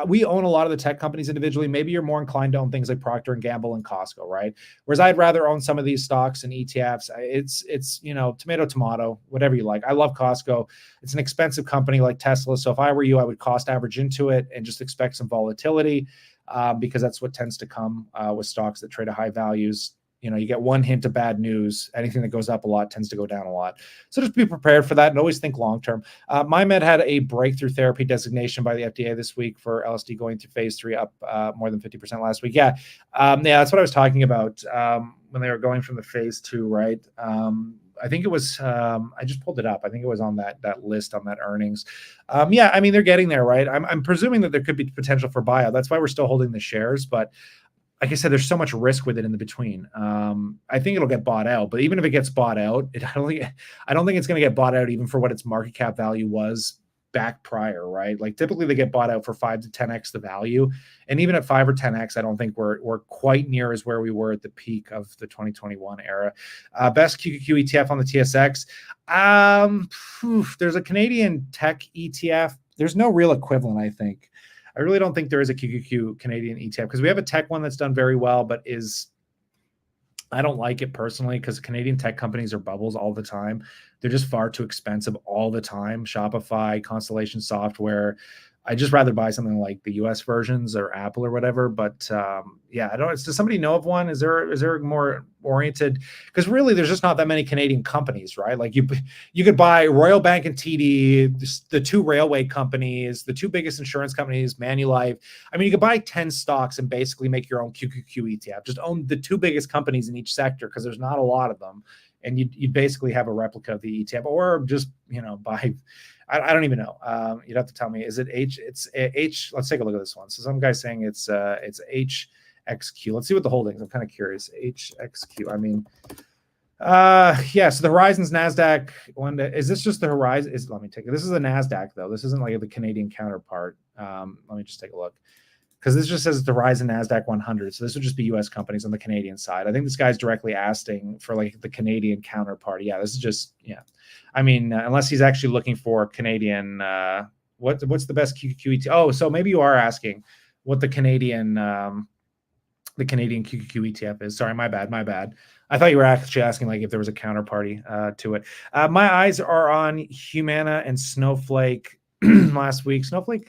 we own a lot of the tech companies individually. Maybe you're more inclined to own things like Procter and Gamble and Costco, right? Whereas I'd rather own some of these stocks and ETFs. It's tomato, whatever you like. I love Costco. It's an expensive company like Tesla. So if I were you, I would cost average into it and just expect some volatility, because that's what tends to come with stocks that trade at high values. You get one hint of bad news. Anything that goes up a lot tends to go down a lot. So just be prepared for that and always think long-term. MindMed had a breakthrough therapy designation by the FDA this week for LSD going through phase 3, up more than 50% last week. Yeah, that's what I was talking about when they were going from the phase 2, right? I think it was, I just pulled it up. I think it was on that list on that earnings. Yeah, I mean, they're getting there, right? I'm presuming that there could be potential for buyout. That's why we're still holding the shares. But like I said, there's so much risk with it in the between. I think it'll get bought out, but even if it gets bought out, I don't think it's going to get bought out even for what its market cap value was back prior, right? Like typically they get bought out for 5 to 10x the value, and even at 5 or 10x, I don't think we're quite near as where we were at the peak of the 2021 era. Best QQQ ETF on the TSX. There's a Canadian tech ETF. There's no real equivalent, I think. I really don't think there is a QQQ Canadian ETF, because we have a tech one that's done very well, but I don't like it personally, because Canadian tech companies are bubbles all the time. They're just far too expensive all the time. Shopify, Constellation Software. I just rather buy something like the US versions or Apple or whatever. But yeah, I don't. Does somebody know of one? Is there more oriented? Because really, there's just not that many Canadian companies, right? Like you could buy Royal Bank and TD, the 2 railway companies, the 2 biggest insurance companies, Manulife. I mean, you could buy 10 stocks and basically make your own QQQ ETF. Just own the 2 biggest companies in each sector, because there's not a lot of them, and you basically have a replica of the ETF, or just buy. I don't even know. You'd have to tell me. Is it H? It's H. Let's take a look at this one. So some guy's saying it's HXQ. Let's see what the holdings. I'm kind of curious. HXQ. I mean, yeah. So the Horizon's Nasdaq one. Is this just the Horizon? Let me take it. This is the Nasdaq though. This isn't like the Canadian counterpart. Let me just take a look, because this just says the Horizon Nasdaq 100. So this would just be U.S. companies on the Canadian side. I think this guy's directly asking for like the Canadian counterpart. Yeah, this is just, yeah. I mean, unless he's actually looking for Canadian, what's the best QQQ? Oh, so maybe you are asking what the Canadian QQQ ETF is. Sorry, my bad. I thought you were actually asking like if there was a counterparty to it. My eyes are on Humana and Snowflake last week. Snowflake,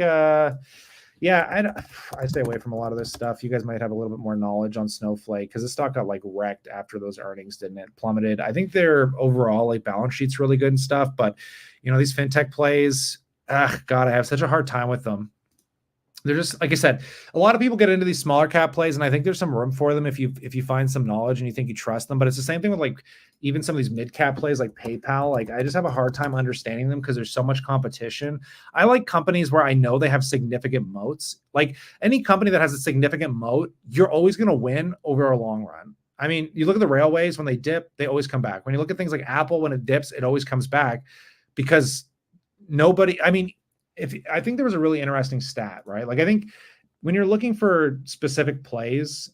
yeah, I stay away from a lot of this stuff. You guys might have a little bit more knowledge on Snowflake, because the stock got like wrecked after those earnings, didn't it? Plummeted. I think their overall like balance sheet's really good and stuff, but these fintech plays, God, I have such a hard time with them. They're just, like I said, a lot of people get into these smaller cap plays, and I think there's some room for them if you find some knowledge and you think you trust them. But it's the same thing with like even some of these mid cap plays like PayPal. Like I just have a hard time understanding them because there's so much competition. I like companies where I know they have significant moats. Like any company that has a significant moat, you're always going to win over a long run. I mean, you look at the railways, when they dip, they always come back. When you look at things like Apple, when it dips, it always comes back, because nobody, I mean, I think there was a really interesting stat, right? Like I think when you're looking for specific plays,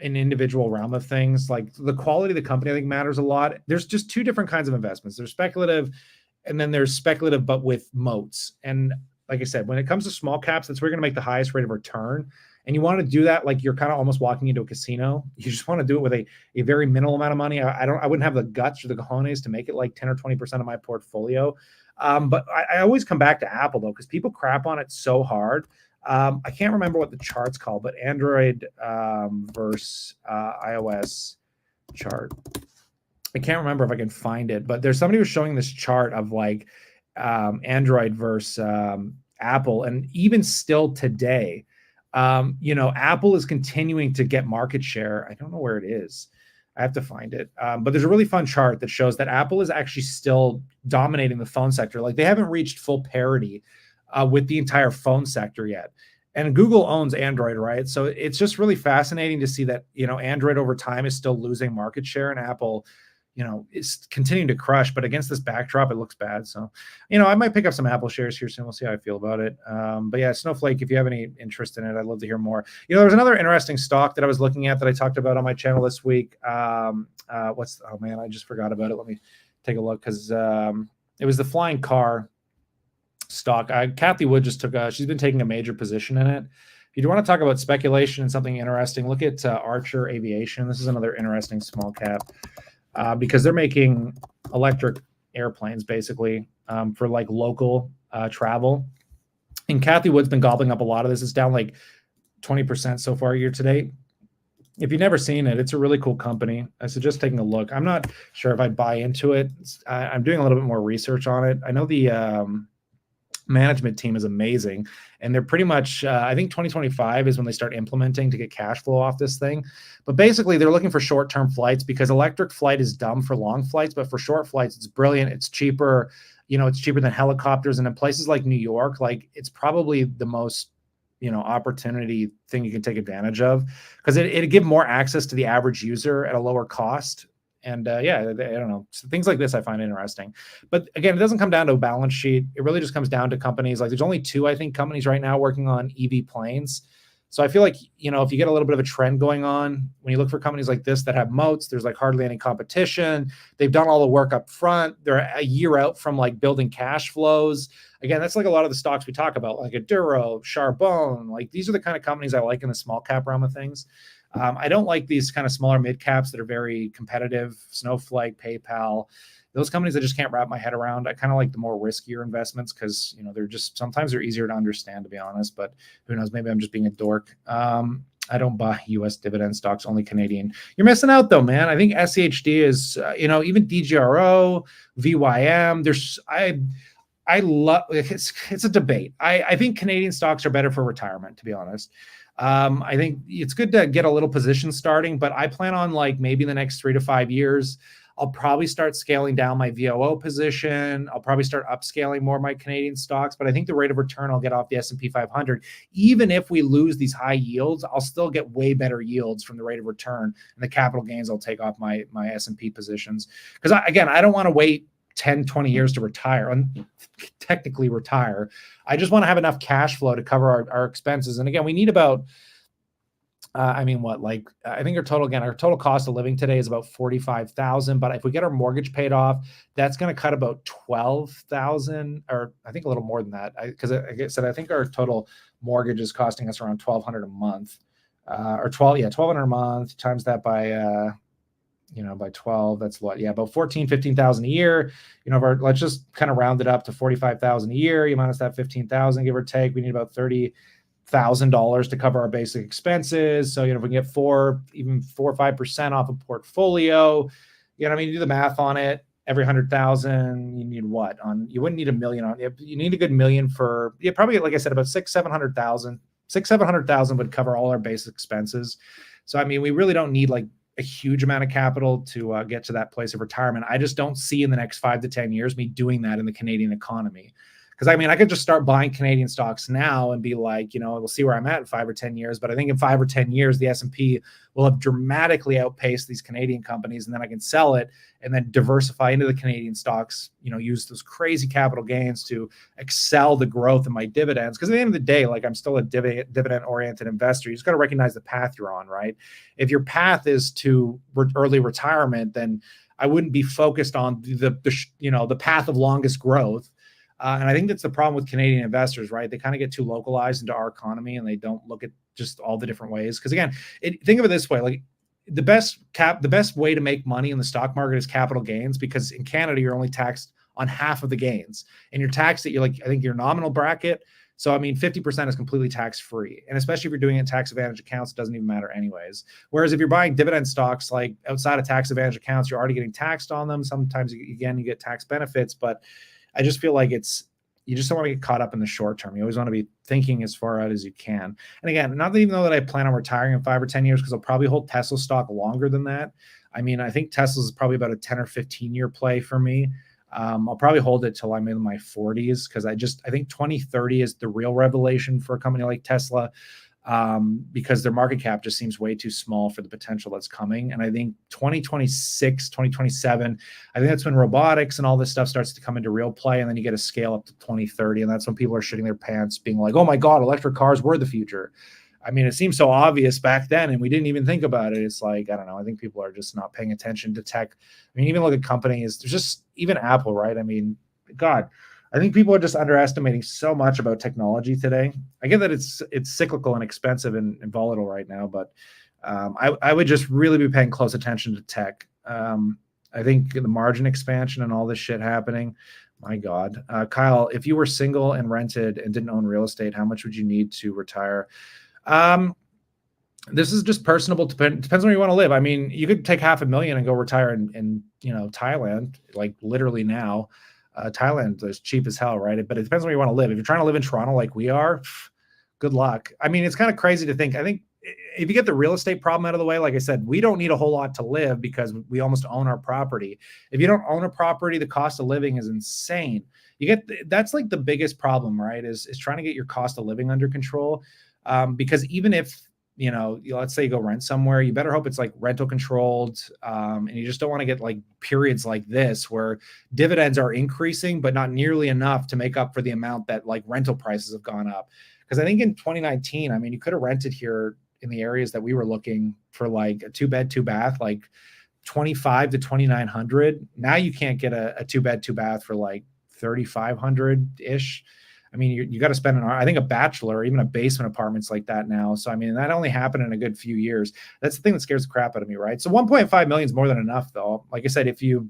an individual realm of things. Like the quality of the company, I think matters a lot. There's just two different kinds of investments. There's speculative, and then there's speculative, but with moats. And like I said, when it comes to small caps, that's where you're going to make the highest rate of return. And you want to do that like you're kind of almost walking into a casino. You just want to do it with a very minimal amount of money. I wouldn't have the guts or the cojones to make it like 10 or 20% of my portfolio. But I always come back to Apple though, because people crap on it so hard. I can't remember what the chart's called, but Android versus iOS chart. I can't remember if I can find it, but there's somebody who was showing this chart of like Android versus Apple, and even still today, Apple is continuing to get market share. I don't know where it is. I have to find it. But there's a really fun chart that shows that Apple is actually still dominating the phone sector. Like they haven't reached full parity with the entire phone sector yet. And Google owns Android, right? So it's just really fascinating to see that, Android over time is still losing market share, and Apple, is continuing to crush. But against this backdrop, it looks bad. So, I might pick up some Apple shares here soon. We'll see how I feel about it. But yeah, Snowflake, if you have any interest in it, I'd love to hear more. There's another interesting stock that I was looking at that I talked about on my channel this week. I just forgot about it. Let me take a look, because it was the flying car stock. Kathy Wood just she's been taking a major position in it. If you want to talk about speculation and something interesting, look at Archer Aviation. This is another interesting small cap. Because they're making electric airplanes basically for like local travel. And Kathy Wood's been gobbling up a lot of this. It's down like 20% so far year to date. If you've never seen it, it's a really cool company. I suggest taking a look. I'm not sure if I'd buy into it. I'm doing a little bit more research on it. I know the management team is amazing, and they're pretty much I think 2025 is when they start implementing to get cash flow off this thing. But basically they're looking for short-term flights, because electric flight is dumb for long flights, but for short flights it's brilliant. It's cheaper, it's cheaper than helicopters. And in places like New York, like it's probably the most opportunity thing you can take advantage of, because it'd give more access to the average user at a lower cost. And I don't know. So things like this I find interesting. But again, it doesn't come down to a balance sheet. It really just comes down to companies. Like there's only two, I think, companies right now working on EV planes. So I feel like, if you get a little bit of a trend going on, when you look for companies like this that have moats, there's like hardly any competition. They've done all the work up front. They're a year out from like building cash flows. Again, that's like a lot of the stocks we talk about, like Aduro, Charbonne. Like these are the kind of companies I like in the small cap realm of things. I don't like these kind of smaller mid caps that are very competitive. Snowflake, PayPal, those companies I just can't wrap my head around. I kind of like the more riskier investments, because sometimes they're easier to understand, to be honest. But who knows? Maybe I'm just being a dork. I don't buy U.S. dividend stocks, only Canadian. You're missing out though, man. I think SCHD is, even DGRO, VYM. I love it's a debate. I think Canadian stocks are better for retirement, to be honest. I think it's good to get a little position starting, but I plan on like maybe the next 3 to 5 years, I'll probably start scaling down my VOO position. I'll probably start upscaling more of my Canadian stocks, but I think the rate of return I'll get off the S&P 500, even if we lose these high yields, I'll still get way better yields from the rate of return and the capital gains I'll take off my S&P positions. Because I don't want to wait 10, 20 years to retire, and technically retire. I just want to have enough cash flow to cover our expenses. And again, we need about, I think our total cost of living today is about $45,000. But if we get our mortgage paid off, that's going to cut about $12,000, or I think a little more than that. Because like I said, I think our total mortgage is costing us around $1,200 a month, $1,200 a month. Times that by by 12, that's what? Yeah, about 15,000 a year. Let's just kind of round it up to 45,000 a year. You minus that 15,000, give or take. We need about $30,000 to cover our basic expenses. So, if we can get 4 or 5% off a portfolio, you do the math on it. Every 100,000, you need what? You wouldn't need $1 million on it. You need a good $1 million for, probably, like I said, about 700,000 would cover all our basic expenses. So, we really don't need like a huge amount of capital to get to that place of retirement. I just don't see in the next 5 to 10 years me doing that in the Canadian economy. Because I mean, I could just start buying Canadian stocks now and be like, we'll see where I'm at in 5 or 10 years. But I think in 5 or 10 years, the S&P will have dramatically outpaced these Canadian companies, and then I can sell it and then diversify into the Canadian stocks, use those crazy capital gains to excel the growth of my dividends. Because at the end of the day, like, I'm still a dividend oriented investor. You just got to recognize the path you're on, right? If your path is to early retirement, then I wouldn't be focused on the path of longest growth. And I think that's the problem with Canadian investors, right? They kind of get too localized into our economy and they don't look at just all the different ways. Because again, think of it this way: like, the best way to make money in the stock market is capital gains, because in Canada you're only taxed on half of the gains, and you're taxed at I think your nominal bracket. So I mean, 50% is completely tax free, and especially if you're doing it in tax advantage accounts, it doesn't even matter anyways. Whereas if you're buying dividend stocks, like outside of tax advantage accounts, you're already getting taxed on them. Sometimes again you get tax benefits, but I just feel like you just don't want to get caught up in the short term. You always want to be thinking as far out as you can. And again, not even though that I plan on retiring in 5 or 10 years, because I'll probably hold Tesla stock longer than that. I mean, I think Tesla is probably about a 10 or 15 year play for me. I'll probably hold it till I'm in my 40s, because I think 2030 is the real revelation for a company like Tesla. Because their market cap just seems way too small for the potential that's coming. And I think 2026, 2027, I think that's when robotics and all this stuff starts to come into real play. And then you get a scale up to 2030. And that's when people are shitting their pants being like, oh my God, electric cars were the future. I mean, it seems so obvious back then and we didn't even think about it. It's like, I don't know. I think people are just not paying attention to tech. I mean, even look at companies, there's just even Apple, right? I mean, God, I think people are just underestimating so much about technology today. I get that it's cyclical and expensive and volatile right now, but I would just really be paying close attention to tech. I think the margin expansion and all this shit happening, my God. Kyle, if you were single and rented and didn't own real estate, how much would you need to retire? This is just personable. Depends on where you want to live. I mean, you could take $500,000 and go retire in Thailand, like literally now. Thailand is cheap as hell, right? But it depends on where you want to live. If you're trying to live in Toronto like we are, good luck. I mean, it's kind of crazy to think. I think if you get the real estate problem out of the way, like I said, we don't need a whole lot to live because we almost own our property. If you don't own a property, the cost of living is insane. That's like the biggest problem, right? Is trying to get your cost of living under control. Because even if let's say you go rent somewhere, you better hope it's like rental controlled. And you just don't want to get like periods like this where dividends are increasing, but not nearly enough to make up for the amount that like rental prices have gone up. Because I think in 2019, I mean, you could have rented here in the areas that we were looking for like a 2-bed, 2-bath, like 25 to 2,900. Now you can't get a 2-bed, 2-bath for like 3,500 ish. I mean, you got to spend I think a bachelor or even a basement apartment's like that now. So, I mean, that only happened in a good few years. That's the thing that scares the crap out of me, right? So 1.5 million is more than enough though. Like I said, if you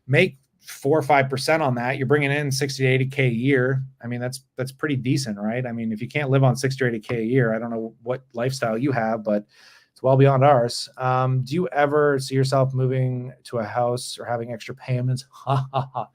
make 4 or 5% on that, you're bringing in 60 to 80K a year. I mean, that's pretty decent, right? I mean, if you can't live on 60 or 80K a year, I don't know what lifestyle you have, but it's well beyond ours. Do you ever see yourself moving to a house or having extra payments? Ha ha ha.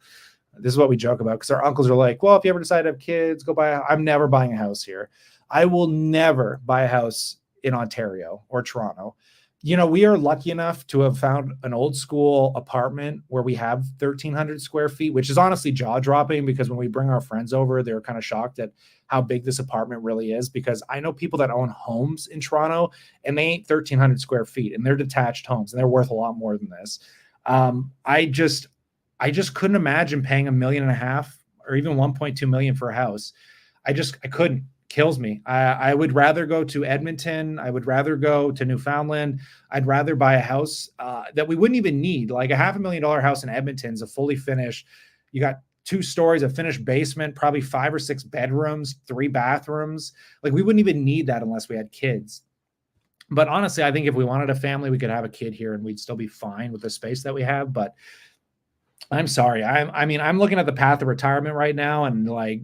This is what we joke about because our uncles are like, well, if you ever decide to have kids, go buy I'm never buying a house here. I will never buy a house in Ontario or Toronto. We are lucky enough to have found an old school apartment where we have 1,300 square feet, which is honestly jaw dropping because when we bring our friends over, they're kind of shocked at how big this apartment really is. Because I know people that own homes in Toronto and they ain't 1,300 square feet and they're detached homes and they're worth a lot more than this. I just couldn't imagine paying $1.5 million or even 1.2 million for a house. I couldn't. Kills me. I would rather go to Edmonton. I would rather go to Newfoundland. I'd rather buy a house that we wouldn't even need. Like a $500,000 house in Edmonton is a fully finished. You got 2 stories, a finished basement, probably 5 or 6 bedrooms, 3 bathrooms. Like we wouldn't even need that unless we had kids. But honestly, I think if we wanted a family, we could have a kid here and we'd still be fine with the space that we have. But I'm sorry. I'm looking at the path of retirement right now. And like,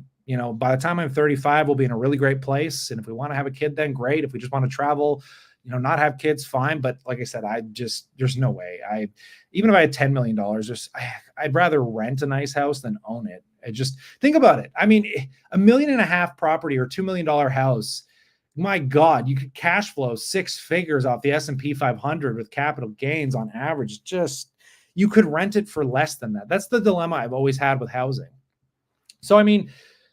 by the time I'm 35, we'll be in a really great place. And if we want to have a kid, then great. If we just want to travel, not have kids, fine. But like I said, there's no way. Even if I had $10 million, I'd rather rent a nice house than own it. Just think about it. I mean, $1.5 million property or $2 million house, my God, you could cash flow 6 figures off the S&P 500 with capital gains on average. You could rent it for less than that. That's the dilemma I've always had with housing. So, I mean,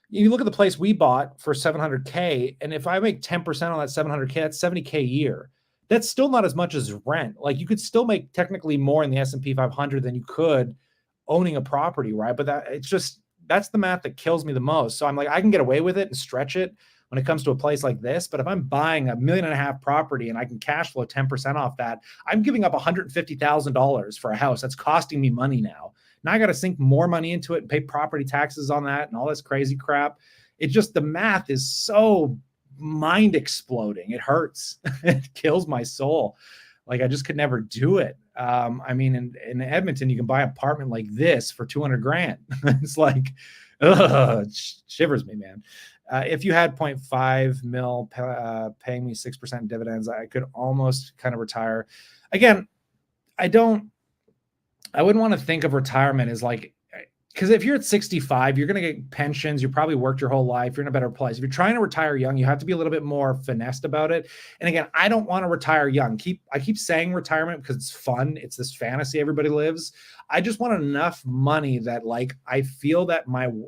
You look at the place we bought for 700K, and if I make 10% on that 700K, that's 70K a year. That's still not as much as rent. Like, you could still make technically more in the S&P 500 than you could owning a property, right? But that's the math that kills me the most. So I'm like, I can get away with it and stretch it when it comes to a place like this. But if I'm buying $1.5 million property and I can cash flow 10% off that, I'm giving up $150,000 for a house that's costing me money now. Now I got to sink more money into it and pay property taxes on that and all this crazy crap. It just, the math is so mind exploding. It hurts. It kills my soul. Like, I just could never do it. I mean, in Edmonton, you can buy an apartment like this for 200 grand. It's like, it shivers me, man. If you had 0.5 mil paying me 6% dividends, I could almost kind of retire. Again, I wouldn't want to think of retirement as like, because if you're at 65, you're going to get pensions. You probably worked your whole life. You're in a better place. If you're trying to retire young, you have to be a little bit more finessed about it. And again, I don't want to retire young. I keep saying retirement because it's fun. It's this fantasy everybody lives. I just want enough money that, like, I feel that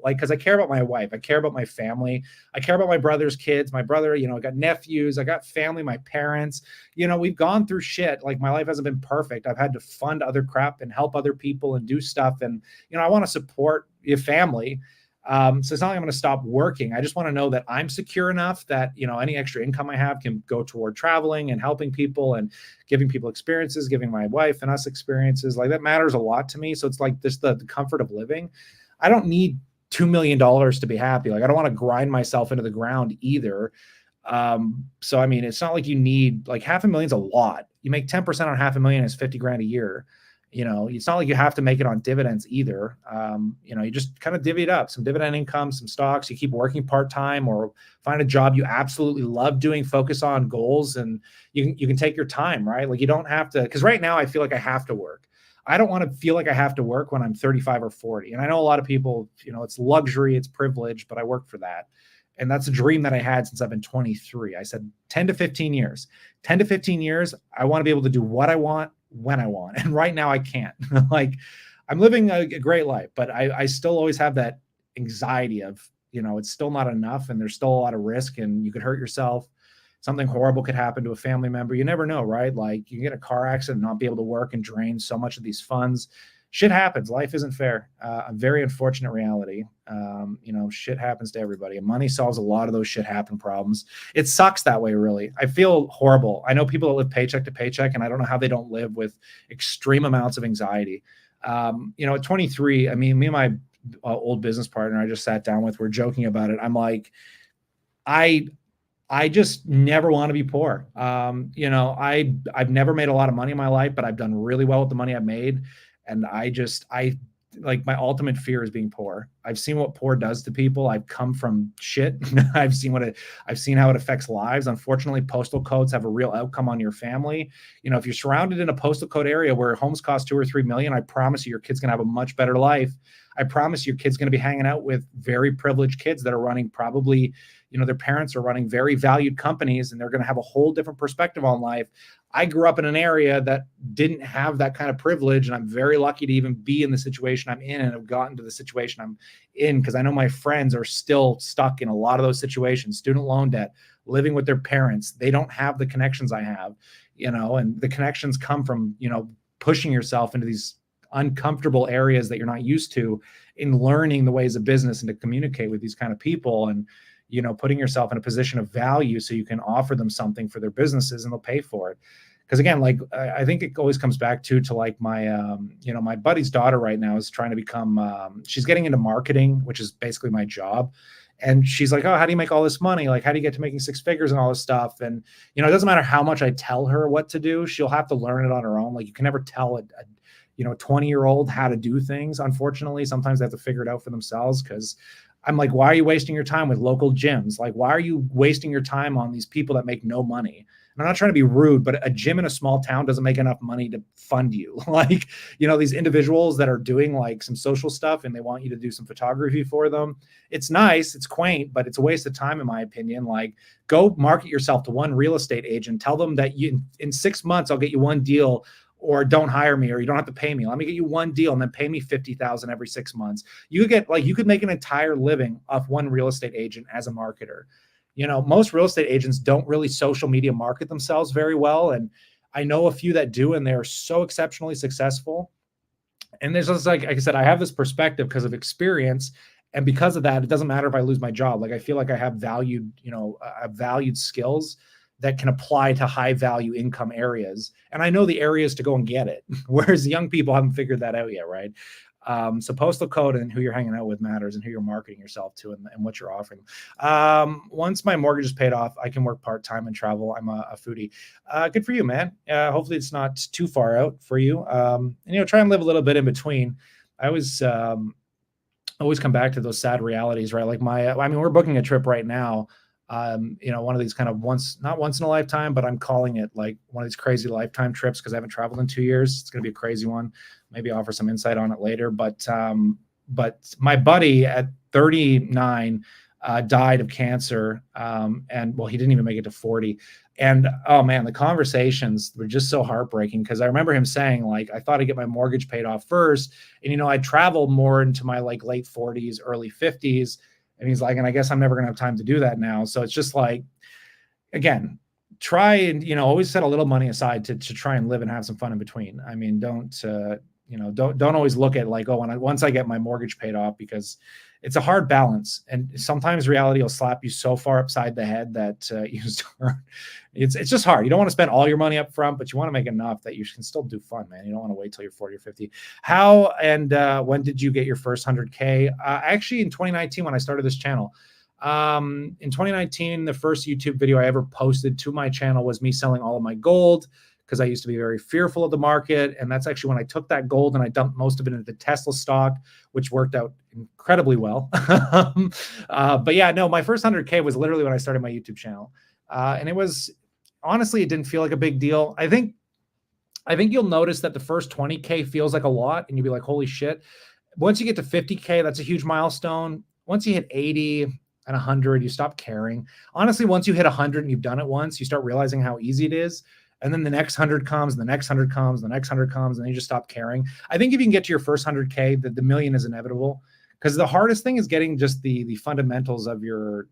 because I care about my wife. I care about my family. I care about my brother's kids. My brother, I got nephews. I got family, my parents. We've gone through shit. Like, my life hasn't been perfect. I've had to fund other crap and help other people and do stuff. And, I want to support your family. So it's not like I'm going to stop working. I just want to know that I'm secure enough that, any extra income I have can go toward traveling and helping people and giving people experiences, giving my wife and us experiences. Like, that matters a lot to me. So it's like just the comfort of living. I don't need $2 million to be happy. Like, I don't want to grind myself into the ground either. So, I mean, it's not like you need, like, $500,000's a lot. You make 10% on $500,000 is 50 grand a year. It's not like you have to make it on dividends either. You just kind of divvy it up, some dividend income, some stocks. You keep working part-time or find a job you absolutely love doing, focus on goals, and you can take your time, right? Like, you don't have to, because right now I feel like I have to work. I don't want to feel like I have to work when I'm 35 or 40. And I know a lot of people, it's luxury, it's privilege, but I work for that. And that's a dream that I had since I've been 23. I said 10 to 15 years. 10 to 15 years, I want to be able to do what I want when I want. And right now I can't. Like, I'm living a great life, but I still always have that anxiety of, it's still not enough and there's still a lot of risk and you could hurt yourself. Something horrible could happen to a family member. You never know, right? Like, you can get a car accident and not be able to work and drain so much of these funds. Shit happens. Life isn't fair. A very unfortunate reality. Shit happens to everybody, and money solves a lot of those shit happen problems. It sucks that way, really. I feel horrible. I know people that live paycheck to paycheck, and I don't know how they don't live with extreme amounts of anxiety. At 23, I mean, me and my old business partner I just sat down with, we're joking about it. I'm like, I just never want to be poor. I've never made a lot of money in my life, but I've done really well with the money I've made. And I like, my ultimate fear is being poor. I've seen what poor does to people. I've come from shit. I've seen how it affects lives. Unfortunately, postal codes have a real outcome on your family. If you're surrounded in a postal code area where homes cost 2 or 3 million, I promise you your kid's going to have a much better life. I promise your kid's going to be hanging out with very privileged kids that are running probably, their parents are running very valued companies, and they're going to have a whole different perspective on life. I grew up in an area that didn't have that kind of privilege, and I'm very lucky to even be in the situation I'm in and have gotten to the situation I'm in, because I know my friends are still stuck in a lot of those situations, student loan debt, living with their parents. They don't have the connections I have, and the connections come from, pushing yourself into these uncomfortable areas that you're not used to, in learning the ways of business and to communicate with these kind of people, and putting yourself in a position of value so you can offer them something for their businesses and they'll pay for it. Because again, like, I think it always comes back to like my, my buddy's daughter right now is trying to become, she's getting into marketing, which is basically my job. And she's like, oh, how do you make all this money? Like, how do you get to making 6 figures and all this stuff? And, it doesn't matter how much I tell her what to do. She'll have to learn it on her own. Like, you can never tell a 20-year-old how to do things. Unfortunately, sometimes they have to figure it out for themselves, because I'm like, why are you wasting your time with local gyms? Like, why are you wasting your time on these people that make no money? And I'm not trying to be rude, but a gym in a small town doesn't make enough money to fund you. Like, these individuals that are doing like some social stuff and they want you to do some photography for them. It's nice, it's quaint, but it's a waste of time, in my opinion. Like, go market yourself to one real estate agent. Tell them that in 6 months, I'll get you one deal or don't hire me, or you don't have to pay me. Let me get you one deal and then pay me 50,000 every 6 months. You could make an entire living off one real estate agent as a marketer. Most real estate agents don't really social media market themselves very well. And I know a few that do, and they're so exceptionally successful. And there's just like I said, I have this perspective because of experience. And because of that, it doesn't matter if I lose my job. Like I feel like I have valued skills that can apply to high value income areas. And I know the areas to go and get it. Whereas the young people haven't figured that out yet, right? So postal code and who you're hanging out with matters, and who you're marketing yourself to, and what you're offering. Once my mortgage is paid off, I can work part-time and travel. I'm a foodie. Good for you, man. Hopefully it's not too far out for you. And try and live a little bit in between. I always come back to those sad realities, right? Like we're booking a trip right now. One of these kind of not once in a lifetime, but I'm calling it like one of these crazy lifetime trips because I haven't traveled in 2 years. It's going to be a crazy one. Maybe offer some insight on it later. But my buddy at 39 died of cancer. And he didn't even make it to 40. And oh man, the conversations were just so heartbreaking because I remember him saying, like, I thought I'd get my mortgage paid off first. And, I traveled more into my like late 40s, early 50s. And he's like, and I guess I'm never going to have time to do that now. So it's just like, again, try and, always set a little money aside to try and live and have some fun in between. I mean, don't always look at like, once I get my mortgage paid off, because it's a hard balance. And sometimes reality will slap you so far upside the head that it's just hard. You don't want to spend all your money up front, but you want to make enough that you can still do fun, man. You don't want to wait till you're 40 or 50. How and when did you get your first 100K? Actually, in 2019, when I started this channel. In 2019, the first YouTube video I ever posted to my channel was me selling all of my gold, because I used to be very fearful of the market. And that's actually when I took that gold and I dumped most of it into Tesla stock, which worked out incredibly well. But yeah, no, my first 100K was literally when I started my YouTube channel. And it was, honestly, it didn't feel like a big deal. I think you'll notice that the first 20K feels like a lot, and you'll be like, holy shit. Once you get to 50K, that's a huge milestone. Once you hit 80 and 100, you stop caring. Honestly, once you hit 100 and you've done it once, you start realizing how easy it is. And then the next 100 comes, and the next 100 comes, the next 100 comes, and then you just stop caring. I think if you can get to your first 100K, the million is inevitable, because the hardest thing is getting just the fundamentals of your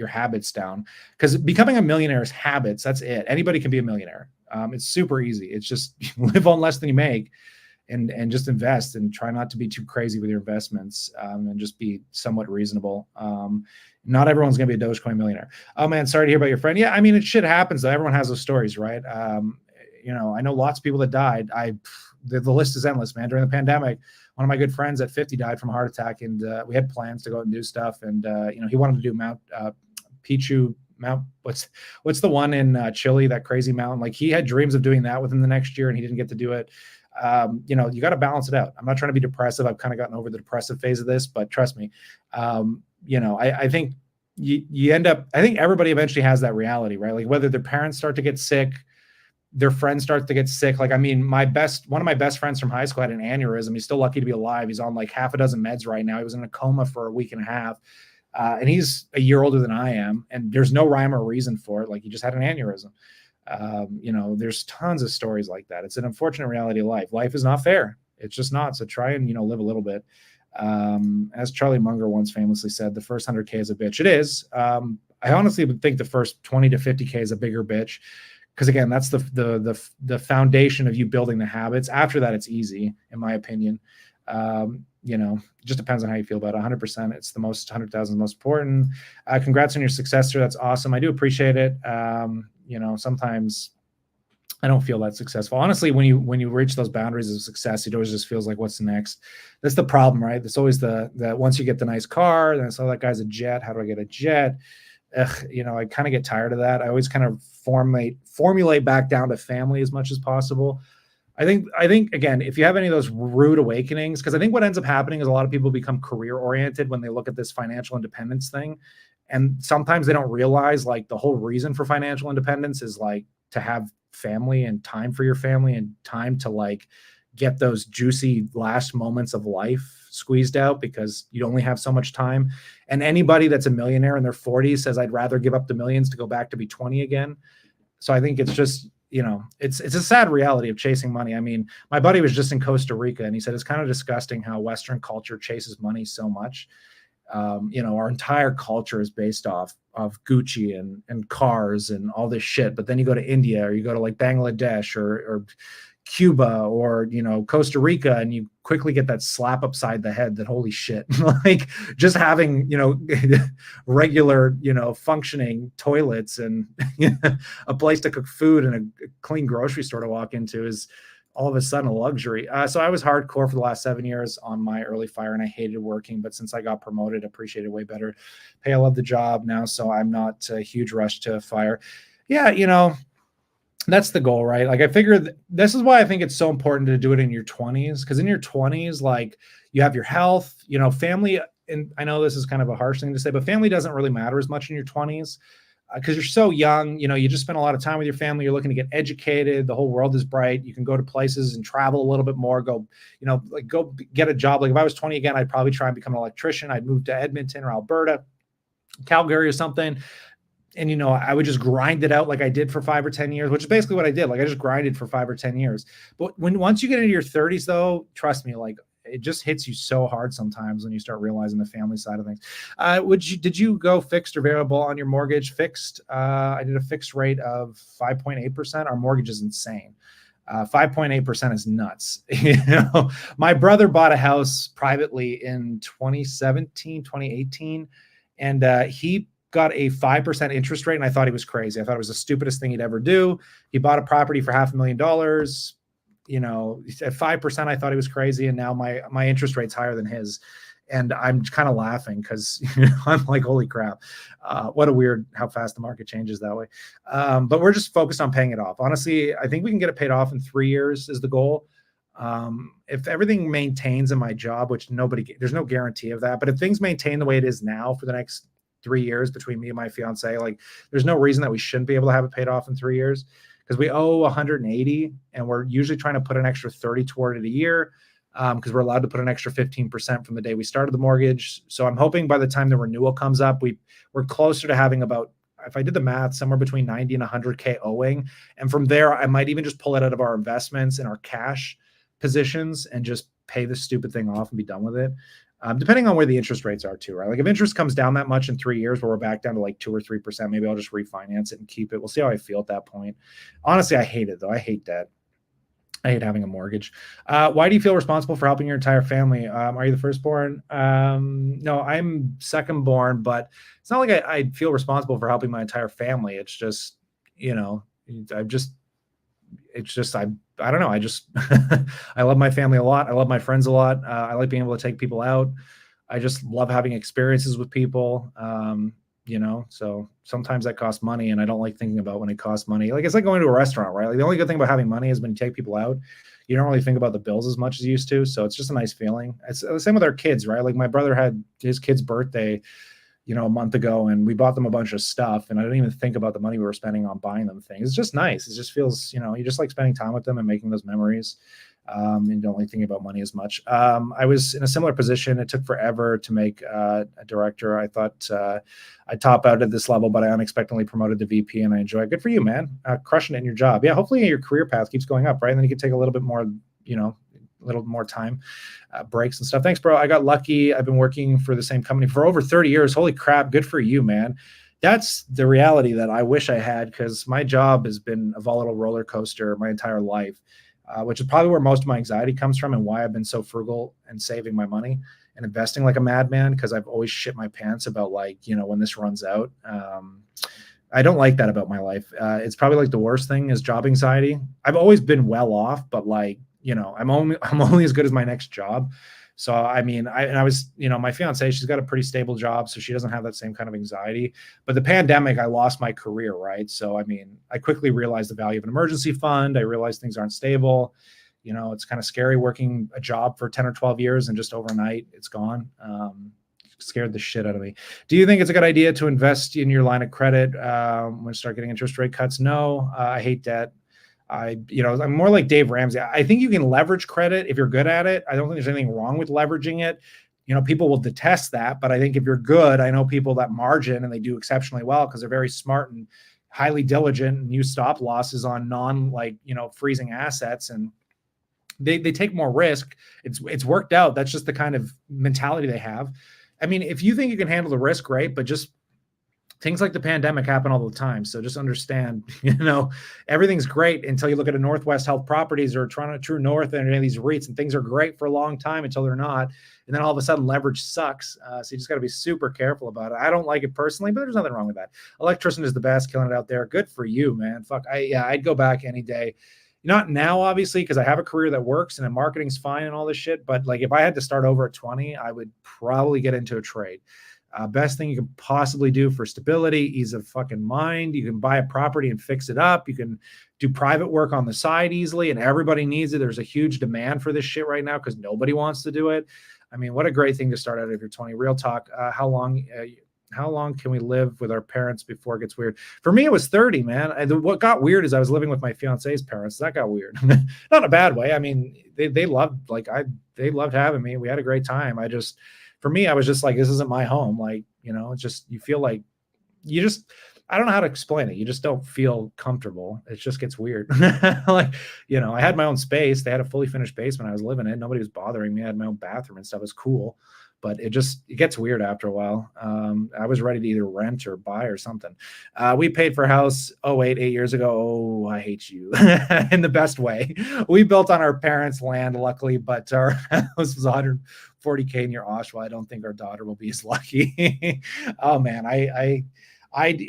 habits down. Because becoming a millionaire is habits. That's it. Anybody can be a millionaire. It's super easy. It's just live on less than you make, and just invest, and try not to be too crazy with your investments, and just be somewhat reasonable. Not everyone's going to be a Dogecoin millionaire. Oh man, sorry to hear about your friend. Yeah, I mean, shit happens though. Everyone has those stories, right? I know lots of people that died. The list is endless, man. During the pandemic, one of my good friends at 50 died from a heart attack, and we had plans to go out and do stuff. And he wanted to do Mount Pichu, what's the one in Chile, that crazy mountain? Like, he had dreams of doing that within the next year, and he didn't get to do it. You got to balance it out. I'm not trying to be depressive. I've kind of gotten over the depressive phase of this, but trust me, I think you end up, I think everybody eventually has that reality, right? Like, whether their parents start to get sick, their friends start to get sick. Like, I mean, one of my best friends from high school had an aneurysm. He's still lucky to be alive. He's on like half a dozen meds right now. He was in a coma for a week and a half. And he's a year older than I am, and there's no rhyme or reason for it. Like, he just had an aneurysm. There's tons of stories like that. It's an unfortunate reality of life. Life is not fair. It's just not. So try and, live a little bit. As Charlie Munger once famously said, the first 100K is a bitch. It is. I honestly would think the first 20 to 50K is a bigger bitch, because again, that's the foundation of you building the habits. After that, it's easy, in my opinion. It just depends on how you feel about it. 100%. It's the 100,000 is most important. Congrats on your success, sir. That's awesome. I do appreciate it. Sometimes I don't feel that successful. Honestly, when you reach those boundaries of success, it always just feels like, what's next? That's the problem, right? There's always the once you get the nice car, then so that guy's a jet. How do I get a jet? I kind of get tired of that. I always kind of formulate back down to family as much as possible. I think again, if you have any of those rude awakenings, because I think what ends up happening is a lot of people become career oriented when they look at this financial independence thing. And sometimes they don't realize, like, the whole reason for financial independence is like to have family and time for your family and time to like get those juicy last moments of life squeezed out, because you only have so much time. And anybody that's a millionaire in their 40s says, I'd rather give up the millions to go back to be 20 again. So I think it's just, it's a sad reality of chasing money. I mean, my buddy was just in Costa Rica, and he said it's kind of disgusting how Western culture chases money so much. Our entire culture is based off of Gucci and cars and all this shit. But then you go to India, or you go to like Bangladesh or Cuba, or Costa Rica, and you quickly get that slap upside the head that holy shit, like just having regular functioning toilets and a place to cook food and a clean grocery store to walk into is all of a sudden a luxury. So I was hardcore for the last 7 years on my early fire, and I hated working. But since I got promoted, appreciated way better pay. I love the job now, so I'm not a huge rush to fire. Yeah, that's the goal, right? Like I figured this is why I think it's so important to do it in your 20s, because in your 20s, like you have your health, family. And I know this is kind of a harsh thing to say, but family doesn't really matter as much in your 20s. Because you're so young, you just spend a lot of time with your family. You're looking to get educated. The whole world is bright. You can go to places and travel a little bit more. Go get a job. Like if I was 20 again, I'd probably try and become an electrician. I'd move to Edmonton or Alberta, Calgary or something. And, I would just grind it out like I did for 5 or 10 years, which is basically what I did. Like I just grinded for 5 or 10 years. But once you get into your 30s, though, trust me, like it just hits you so hard sometimes when you start realizing the family side of things. Did you go fixed or variable on your mortgage? Fixed. I did a fixed rate of 5.8%. Our mortgage is insane. 5.8% is nuts. My brother bought a house privately in 2017, 2018, and he got a 5% interest rate, and I thought he was crazy. I thought it was the stupidest thing he'd ever do. He bought a property for $500,000. At 5%, I thought he was crazy, and now my interest rate's higher than his, and I'm kind of laughing because I'm like, holy crap, what a weird how fast the market changes that way. But we're just focused on paying it off. Honestly, I think we can get it paid off in 3 years is the goal. If everything maintains in my job, which there's no guarantee of that, but if things maintain the way it is now for the next 3 years between me and my fiance, like there's no reason that we shouldn't be able to have it paid off in 3 years. Because we owe 180, and we're usually trying to put an extra 30 toward it a year, because we're allowed to put an extra 15% from the day we started the mortgage. So I'm hoping by the time the renewal comes up, we're closer to having about, if I did the math, somewhere between 90 and 100K owing. And from there, I might even just pull it out of our investments and our cash positions and just pay this stupid thing off and be done with it. Depending on where the interest rates are too, right? Like if interest comes down that much in 3 years where we're back down to like 2 or 3%, maybe I'll just refinance it and keep it. We'll see how I feel at that point. Honestly, I hate it though. I hate debt. I hate having a mortgage. Why do you feel responsible for helping your entire family? Are you the firstborn? No, I'm second born, but it's not like I feel responsible for helping my entire family. It's just, I don't know. I just, I love my family a lot. I love my friends a lot. I like being able to take people out. I just love having experiences with people. So sometimes that costs money, and I don't like thinking about when it costs money. Like it's like going to a restaurant, right? Like the only good thing about having money is when you take people out, you don't really think about the bills as much as you used to. So it's just a nice feeling. It's the same with our kids, right? Like my brother had his kid's birthday, a month ago, and we bought them a bunch of stuff, and I didn't even think about the money we were spending on buying them things. It's just nice. It just feels, you just like spending time with them and making those memories, and don't really think about money as much. I was in a similar position. It took forever to make a director. I thought I'd top out at this level, but I unexpectedly promoted to VP, and I enjoy it. Good for you, man. Crushing it in your job. Yeah, hopefully your career path keeps going up, right? And then you can take a little bit more, a little more time, breaks and stuff. Thanks, bro. I got lucky. I've been working for the same company for over 30 years. Holy crap. Good for you, man. That's the reality that I wish I had, because my job has been a volatile roller coaster my entire life, which is probably where most of my anxiety comes from and why I've been so frugal and saving my money and investing like a madman, because I've always shit my pants about when this runs out. I don't like that about my life. It's probably like the worst thing is job anxiety. I've always been well off, but I'm only as good as my next job. So, I mean, I was, my fiance, she's got a pretty stable job, so she doesn't have that same kind of anxiety. But the pandemic, I lost my career, right? So, I mean, I quickly realized the value of an emergency fund. I realized things aren't stable. It's kind of scary working a job for 10 or 12 years and just overnight it's gone. Scared the shit out of me. Do you think it's a good idea to invest in your line of credit when you start getting interest rate cuts? No, I hate debt. I'm more like Dave Ramsey. I think you can leverage credit if you're good at it. I don't think there's anything wrong with leveraging it. People will detest that, but I think if you're good, I know people that margin and they do exceptionally well because they're very smart and highly diligent and use stop losses on freezing assets, and they take more risk. It's worked out. That's just the kind of mentality they have. I mean, if you think you can handle the risk, great, but just things like the pandemic happen all the time. So just understand, everything's great until you look at a Northwest Health Properties or Toronto True North and any of these REITs, and things are great for a long time until they're not. And then all of a sudden leverage sucks. So you just got to be super careful about it. I don't like it personally, but there's nothing wrong with that. Electrician is the best, killing it out there. Good for you, man. Fuck. I'd go back any day. Not now, obviously, because I have a career that works and marketing's fine and all this shit. But like, if I had to start over at 20, I would probably get into a trade. Best thing you can possibly do for stability, ease of fucking mind. You can buy a property and fix it up. You can do private work on the side easily, and everybody needs it. There's a huge demand for this shit right now because nobody wants to do it. I mean, what a great thing to start out if you're 20. Real talk. How long can we live with our parents before it gets weird? For me, it was 30, man. What got weird is I was living with my fiance's parents. That got weird. Not in a bad way. I mean, they loved having me. We had a great time. For me, I was just like, this isn't my home. Like, it's just, you feel like I don't know how to explain it. You just don't feel comfortable. It just gets weird. I had my own space. They had a fully finished basement. I was living in it. Nobody was bothering me. I had my own bathroom and stuff. It was cool. But it gets weird after a while. I was ready to either rent or buy or something. We paid for a house 8 years ago. Oh, I hate you in the best way. We built on our parents' land, luckily, but our house was $140K near Oshawa. I don't think our daughter will be as lucky. Oh man, I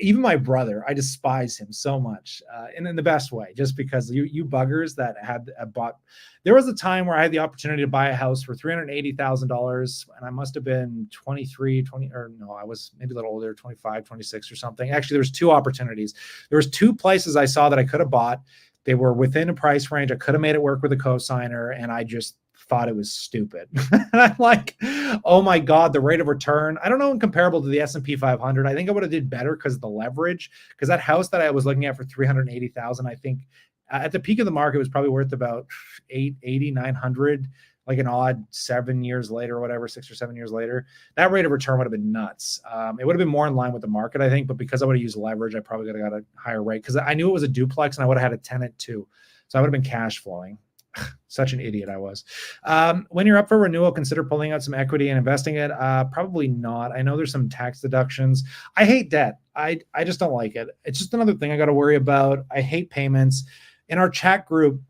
even my brother, I despise him so much, and in the best way, just because you buggers that had bought. There was a time where I had the opportunity to buy a house for $380,000, and I must have been 23, 20, or no, I was maybe a little older, 25, 26 or something. Actually, there was two opportunities. There was two places I saw that I could have bought. They were within a price range. I could have made it work with a cosigner, and I just thought it was stupid. I'm like, oh my God, the rate of return. I don't know, comparable to the S&P 500. I think I would have did better because of the leverage. Because that house that I was looking at for $380,000, I think at the peak of the market was probably worth about $900, like an odd 7 years later or whatever, 6 or 7 years later. That rate of return would have been nuts. It would have been more in line with the market, I think. But because I would have used leverage, I probably could have got a higher rate because I knew it was a duplex and I would have had a tenant too. So I would have been cash flowing. Such an idiot I was. When you're up for renewal, consider pulling out some equity and investing it. Probably not. I know there's some tax deductions. I hate debt. I just don't like it. It's just another thing I got to worry about. I hate payments. In our chat group,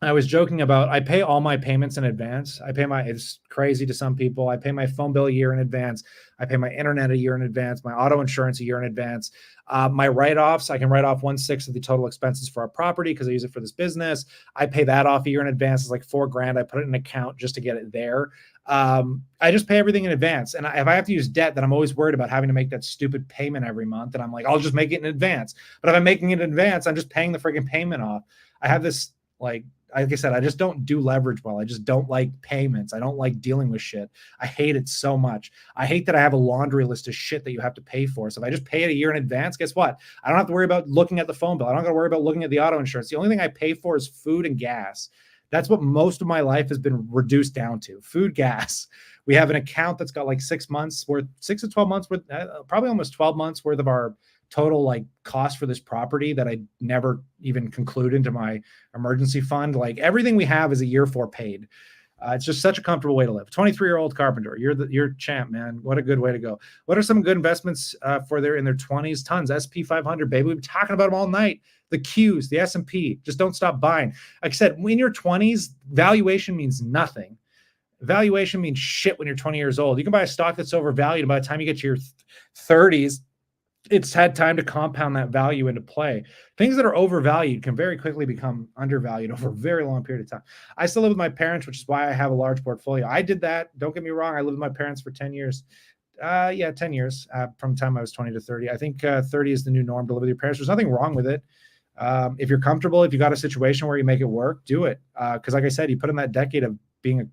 I was joking about, I pay all my payments in advance. It's crazy to some people. I pay my phone bill a year in advance. I pay my internet a year in advance, my auto insurance a year in advance. My write-offs, I can write off 1/6 of the total expenses for our property because I use it for this business. I pay that off a year in advance. It's like $4,000. I put it in an account just to get it there. I just pay everything in advance. And if I have to use debt, then I'm always worried about having to make that stupid payment every month. And I'm like, I'll just make it in advance. But if I'm making it in advance, I'm just paying the freaking payment off. I have this, like I said, I just don't do leverage well. I just don't like payments. I don't like dealing with shit. I hate it so much. I hate that I have a laundry list of shit that you have to pay for. So if I just pay it a year in advance, guess what? I don't have to worry about looking at the phone bill. I don't have to worry about looking at the auto insurance. The only thing I pay for is food and gas. That's what most of my life has been reduced down to: food, gas. We have an account that's got like 6 to 12 months worth, probably almost 12 months worth of our total like cost for this property that I never even conclude into my emergency fund. Like everything we have is a year for paid. It's just such a comfortable way to live. 23-year-old carpenter, you're champ, man. What a good way to go. What are some good investments for in their 20s? Tons. SP 500, baby. We've been talking about them all night. The Qs, the S&P. Just don't stop buying. Like I said, in your 20s, valuation means nothing. Valuation means shit when you're 20 years old. You can buy a stock that's overvalued, and by the time you get to your 30s, it's had time to compound that value into play. Things that are overvalued can very quickly become undervalued over a very long period of time. I still live with my parents, which is why I have a large portfolio. I did that. Don't get me wrong. I lived with my parents for 10 years. 10 years from the time I was 20 to 30. I think 30 is the new norm to live with your parents. There's nothing wrong with it. If you're comfortable, if you got a situation where you make it work, do it. Because like I said, you put in that decade of being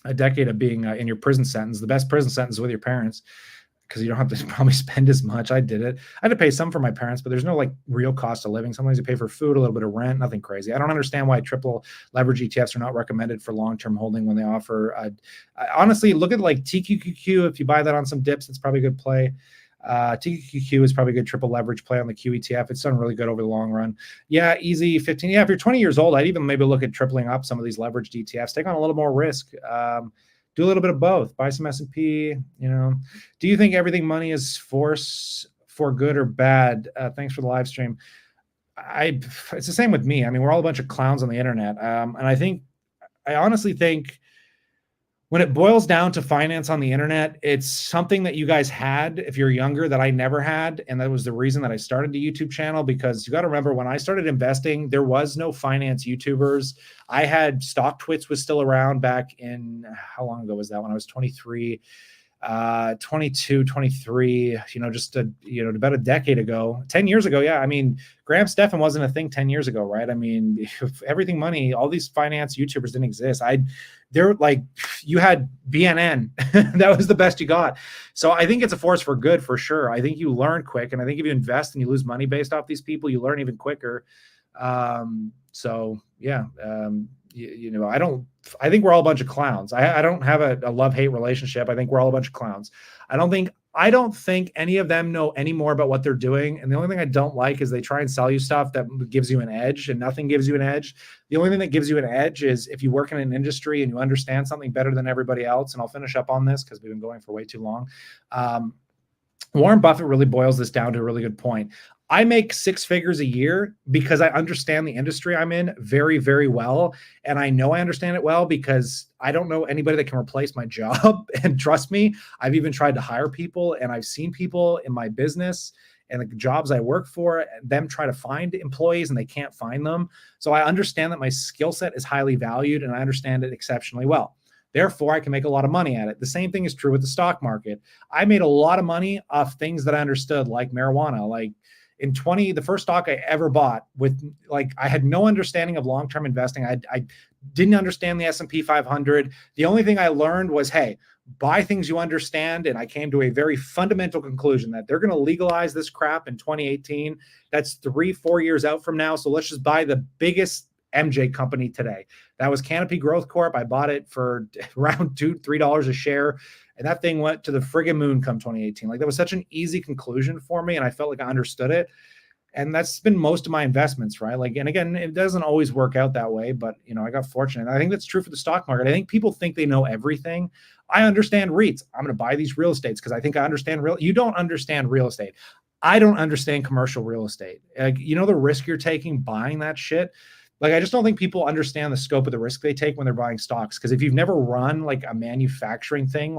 in your prison sentence, the best prison sentence with your parents, because you don't have to probably spend as much. I did it. I had to pay some for my parents, but there's no like real cost of living. Sometimes you pay for food, a little bit of rent, nothing crazy. I don't understand why triple leverage ETFs are not recommended for long-term holding when they offer. Honestly, look at like TQQQ. If you buy that on some dips, it's probably a good play. TQQQ is probably a good triple leverage play on the QETF. It's done really good over the long run. Yeah, easy 15. Yeah, if you're 20 years old, I'd even maybe look at tripling up some of these leveraged ETFs. Take on a little more risk. Do a little bit of both. Buy some S&P. Do you think everything money is force for good or bad? Thanks for the live stream. It's the same with me. I mean, we're all a bunch of clowns on the internet. And I honestly think when it boils down to finance on the internet, it's something that you guys had if you're younger that I never had. And that was the reason that I started the YouTube channel, because you got to remember when I started investing, there was no finance YouTubers. I had StockTwits was still around back in, how long ago was that? When I was 23, 22, 23, just about a decade ago, 10 years ago. Yeah. I mean, Graham Stephan wasn't a thing 10 years ago, right? I mean, everything money, all these finance YouTubers didn't exist. They're like, you had BNN. That was the best you got. So I think it's a force for good for sure. I think you learn quick. And I think if you invest and you lose money based off these people, you learn even quicker. So yeah, I think we're all a bunch of clowns. I don't have a love-hate relationship. I think we're all a bunch of clowns. I don't think any of them know any more about what they're doing. And the only thing I don't like is they try and sell you stuff that gives you an edge, and nothing gives you an edge. The only thing that gives you an edge is if you work in an industry and you understand something better than everybody else. And I'll finish up on this because we've been going for way too long. Warren Buffett really boils this down to a really good point. I make 6 figures a year because I understand the industry I'm in very, very well. And I know I understand it well because I don't know anybody that can replace my job. And trust me, I've even tried to hire people, and I've seen people in my business and the jobs I work for, them try to find employees and they can't find them. So I understand that my skill set is highly valued and I understand it exceptionally well. Therefore, I can make a lot of money at it. The same thing is true with the stock market. I made a lot of money off things that I understood, like marijuana. Like the first stock I ever bought I had no understanding of long-term investing. I didn't understand the S&P 500. The only thing I learned was, hey, buy things you understand. And I came to a very fundamental conclusion that they're going to legalize this crap in 2018. That's 3-4 years out from now. So let's just buy the biggest MJ company today. That was Canopy Growth Corp. I bought it for around $2-3 a share. And that thing went to the friggin' moon come 2018. Like, that was such an easy conclusion for me. And I felt like I understood it. And that's been most of my investments, right? Like, and again, it doesn't always work out that way, but I got fortunate. And I think that's true for the stock market. I think people think they know everything. I understand REITs. I'm going to buy these real estates because I think I understand you don't understand real estate. I don't understand commercial real estate. Like, the risk you're taking buying that shit. Like, I just don't think people understand the scope of the risk they take when they're buying stocks. Because if you've never run like a manufacturing thing,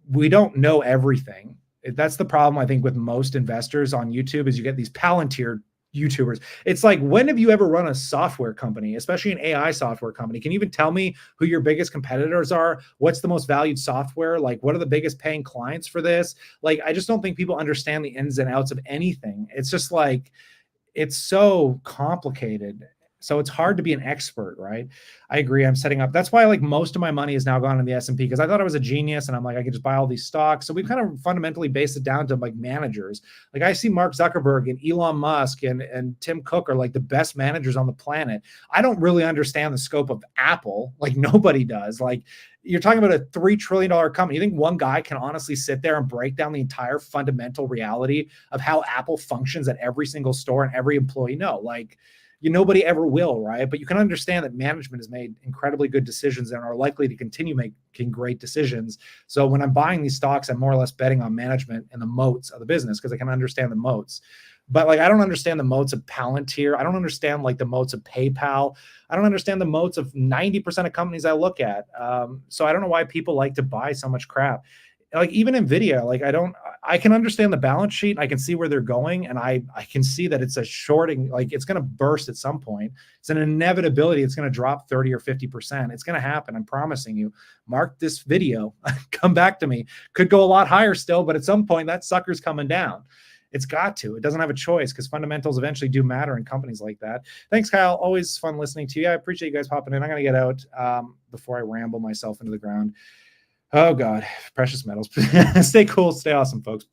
we don't know everything. That's the problem, I think, with most investors on YouTube is you get these Palantir YouTubers. It's like, when have you ever run a software company, especially an AI software company? Can you even tell me who your biggest competitors are? What's the most valued software? Like, what are the biggest paying clients for this? Like, I just don't think people understand the ins and outs of anything. It's just like, it's so complicated. So it's hard to be an expert, right? I agree. I'm setting up. That's why most of my money has now gone in the S&P because I thought I was a genius and I'm like, I could just buy all these stocks. So we've kind of fundamentally based it down to managers. Like, I see Mark Zuckerberg and Elon Musk and Tim Cook are like the best managers on the planet. I don't really understand the scope of Apple. Like, nobody does. Like, you're talking about a $3 trillion company. You think one guy can honestly sit there and break down the entire fundamental reality of how Apple functions at every single store and every employee? No, nobody ever will, right? But you can understand that management has made incredibly good decisions and are likely to continue making great decisions. So when I'm buying these stocks, I'm more or less betting on management and the moats of the business because I can understand the moats. But I don't understand the moats of Palantir. I don't understand the moats of PayPal. I don't understand the moats of 90% of companies I look at. So I don't know why people like to buy so much crap. Like, even Nvidia, I can understand the balance sheet. I can see where they're going. And I can see that it's a shorting, it's going to burst at some point. It's an inevitability. It's going to drop 30 or 50%. It's going to happen. I'm promising you. Mark this video, come back to me. Could go a lot higher still, but at some point that sucker's coming down. It's got to. It doesn't have a choice because fundamentals eventually do matter in companies like that. Thanks, Kyle. Always fun listening to you. I appreciate you guys popping in. I'm going to get out before I ramble myself into the ground. Oh, God. Precious metals. Stay cool. Stay awesome, folks.